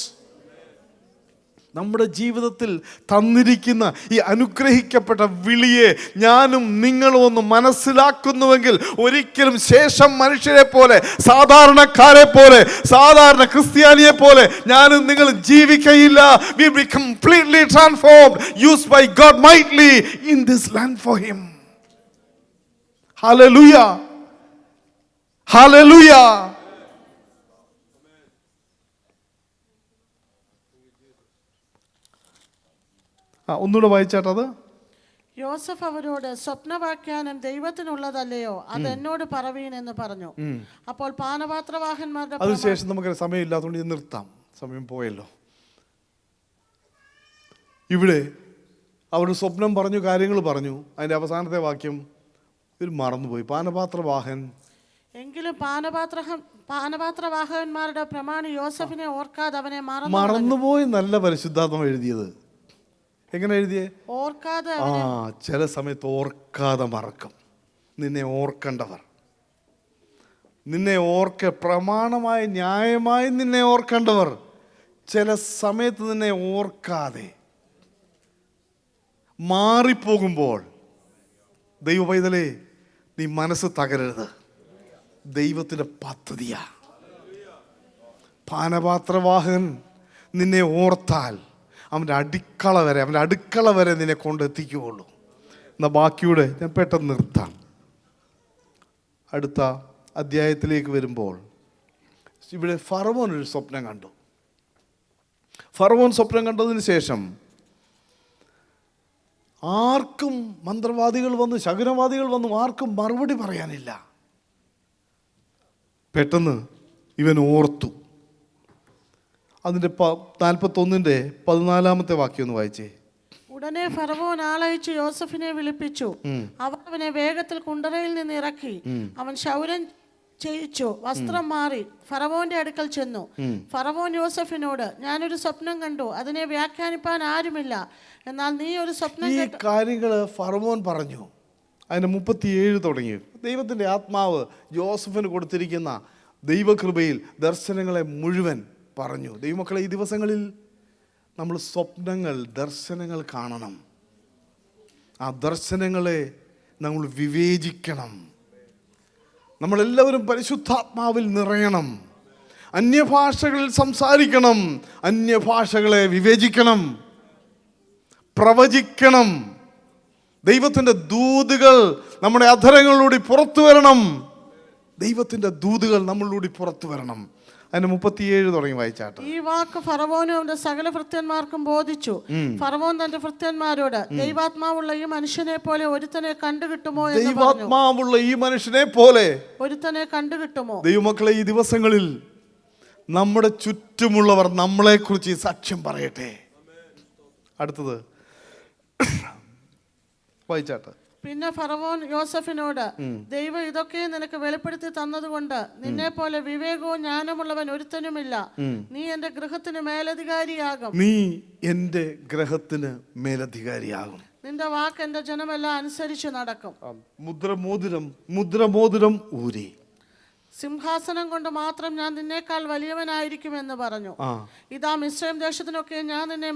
നമ്മുടെ ജീവിതത്തിൽ തന്നിരിക്കുന്ന ഈ അനുഗ്രഹിക്കപ്പെട്ട വിളിയെ ഞാനും നിങ്ങളും ഒന്ന് മനസ്സിലാക്കുന്നുവെങ്കിൽ ഒരിക്കലും ശേഷം മനുഷ്യരെ പോലെ, സാധാരണക്കാരെ പോലെ, സാധാരണ ക്രിസ്ത്യാനിയെ പോലെ ഞാനും നിങ്ങളും ജീവിക്കയില്ല. We will be completely transformed, used by God mightily in this land for Him. Hallelujah. Hallelujah. ഒന്നുകൂടെ വായിച്ചാട്ടത്. യോസഫ് അവരോട്, സ്വപ്നവാഖ്യാനം ദൈവത്തിനുള്ളതല്ലയോ, അത് എന്നോട് പറവീൻ എന്ന് പറഞ്ഞു. അപ്പോൾ പാനപാത്രവാഹന്മാരുടെ അതിനുശേഷം നമുക്ക് സമയമില്ലാത്തതുകൊണ്ട് ഇത് നിർത്താം, സമയം പോയല്ലോ. ഇവിടെ അവർ സ്വപ്നം പറഞ്ഞു, കാര്യങ്ങൾ പറഞ്ഞു. അതിൻ്റെ അവസാനത്തെ വാക്യം ഇവർ മറന്നുപോയി. പാനപാത്രവാഹൻ എങ്കിലും പാനപാത്രവാഹകന്മാരുടെ പ്രമാണി യോസഫിനെ ഓർക്കാതെ അവനെ മറന്നുപോയി. നല്ല പരിശുദ്ധാത്മ എഴുതിയത്. എങ്ങനെ എഴുതിയേ? ഓർക്കാതെ. ചില സമയത്ത് ഓർക്കാതെ മറക്കും. നിന്നെ ഓർക്കേണ്ടവർ, നിന്നെ പ്രമാണമായി ന്യായമായി നിന്നെ ഓർക്കേണ്ടവർ ചില സമയത്ത് നിന്നെ ഓർക്കാതെ മാറിപ്പോകുമ്പോൾ, ദൈവ പൈതലേ, നീ മനസ്സ് തകരരുത്. ദൈവത്തിൻ്റെ പദ്ധതിയാ. പാനപാത്രവാഹകൻ നിന്നെ ഓർത്താൽ അവൻ്റെ അടുക്കള വരെ നിന്നെ കൊണ്ടെത്തിക്കുകയുള്ളൂ. എന്നാൽ ബാക്കിയൂടെ ഞാൻ പെട്ടെന്ന് നിർത്താം. അടുത്ത അധ്യായത്തിലേക്ക് വരുമ്പോൾ ഇവിടെ ഫറവോൻ ഒരു സ്വപ്നം കണ്ടു. ഫറവോൻ സ്വപ്നം കണ്ടതിന് ശേഷം ആർക്കും, മന്ത്രവാദികൾ വന്നു, ശകുനവാദികൾ വന്നു, ആർക്കും മറുപടി പറയാനില്ല. പെട്ടെന്ന് ഇവൻ ഓർത്തു. അതിൻ്റെ 41-14 വാക്യം ഒന്ന് വായിച്ചേ. ഉടനെ ഫറവോൻ ആളയച്ച് യോസഫിനെ വിളിപ്പിച്ചു. അവർ അവനെ വേഗത്തിൽ കുണ്ടറയിൽ നിന്ന് ഇറക്കി. അവൻ ക്ഷൗരം ചെയ്യിച്ചു, വസ്ത്രം മാറി ഫറവോന്റെ അടുക്കൽ ചെന്നു. ഫറവോൻ യോസഫിനോട്, ഞാനൊരു സ്വപ്നം കണ്ടു, അതിനെ വ്യാഖ്യാനിപ്പാൻ ആരുമില്ല. എന്നാൽ നീ ഒരു സ്വപ്നം. ഈ കാര്യങ്ങൾ ഫറവോൻ പറഞ്ഞു. അതിന് 37 തുടങ്ങി. ദൈവത്തിൻ്റെ ആത്മാവ് യോസഫിന് കൊടുത്തിരിക്കുന്ന ദൈവകൃപയിൽ ദർശനങ്ങളെ മുഴുവൻ പറഞ്ഞു. ദൈവമക്കളെ, ഈ ദിവസങ്ങളിൽ നമ്മൾ സ്വപ്നങ്ങൾ, ദർശനങ്ങൾ കാണണം. ആ ദർശനങ്ങളെ നമ്മൾ വിവേചിക്കണം. നമ്മളെല്ലാവരും പരിശുദ്ധാത്മാവിൽ നിറയണം. അന്യഭാഷകളിൽ സംസാരിക്കണം. അന്യഭാഷകളെ വിവേചിക്കണം, പ്രവചിക്കണം. ദൈവത്തിൻ്റെ ദൂതുകൾ നമ്മുടെ അധരങ്ങളിലൂടെ പുറത്തു വരണം. ദൈവത്തിൻ്റെ ദൂതുകൾ നമ്മളിലൂടെ പുറത്തു വരണം. അതിന് 37 തുടങ്ങി വായിച്ചാട്ട്. ഈ വാക്ക് ഫറവോനും അവന്റെ സകല ഭൃത്യന്മാർക്കും ബോധിച്ചു. ഫറവോൻ തന്റെ ഭൃത്യന്മാരോട്, ദൈവാത്മാവുള്ള ഈ മനുഷ്യനെ പോലെ ഒരുത്തനെ കണ്ടുകിട്ടുമോ എന്ന് പറഞ്ഞു. ദൈവാത്മാവുള്ള ഈ മനുഷ്യനെ പോലെ ഒരുത്തനെ കണ്ടുകിട്ടുമോ? ദൈവമക്കളെ, ഈ ദിവസങ്ങളിൽ നമ്മുടെ ചുറ്റുമുള്ളവർ നമ്മളെക്കുറിച്ച് സാക്ഷ്യം പറയട്ടെ. അടുത്തത് വായിച്ചാട്ട്. പിന്നെ ഫറവോൻ യോസഫിനോട്, ദൈവം ഇതൊക്കെ നിനക്ക് വെളിപ്പെടുത്തി തന്നതുകൊണ്ട് നിന്നെ പോലെ വിവേകവും ജ്ഞാനമുള്ളവൻ ഒരുത്തനുമില്ല. നീ എന്റെ ഗൃഹത്തിന് മേലധികാരിയാകും. നിന്റെ വാക്ക് എന്റെ ജനമെല്ലാം അനുസരിച്ച് നടക്കും. മുദ്രമോതിരം ഊരി, സിംഹാസനം കൊണ്ട് മാത്രം ഞാൻ നിന്നേക്കാൾ വലിയവനായിരിക്കുമെന്ന് പറഞ്ഞു. ഇതാ മിസ്രൈം ദേശത്തിനൊക്കെ ഞാൻ നിന്നെ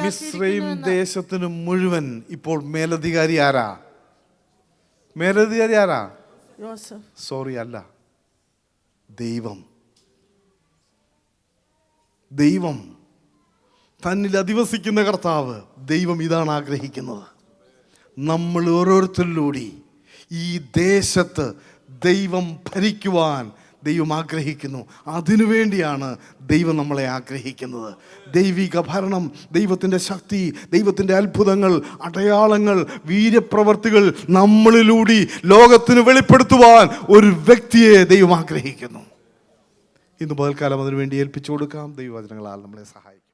മിസ്രൈം ദേശത്തിന് മുഴുവൻ ഇപ്പോൾ മേലധികാരി ആരാ? യോസഫ്. സോറി, അല്ല, ദൈവം തന്നിൽ അധിവസിക്കുന്ന കർത്താവ്. ദൈവം ഇതാണ് ആഗ്രഹിക്കുന്നത്. നമ്മൾ ഓരോരുത്തരിലൂടെ ഈ ദേശത്ത് ദൈവം ഭരിക്കുവാൻ ദൈവം ആഗ്രഹിക്കുന്നു. അതിനുവേണ്ടിയാണ് ദൈവം നമ്മളെ ആഗ്രഹിക്കുന്നത്. ദൈവിക ഭരണം, ദൈവത്തിൻ്റെ ശക്തി, ദൈവത്തിൻ്റെ അത്ഭുതങ്ങൾ, അടയാളങ്ങൾ, വീര്യപ്രവർത്തികൾ നമ്മളിലൂടെ ലോകത്തിന് വെളിപ്പെടുത്തുവാൻ ഒരു വ്യക്തിയെ ദൈവം ആഗ്രഹിക്കുന്നു. ഇന്ന് പകൽക്കാലം അതിനുവേണ്ടി ഏൽപ്പിച്ചു കൊടുക്കാം. ദൈവവചനങ്ങളാൽ നമ്മളെ സഹായിക്കും.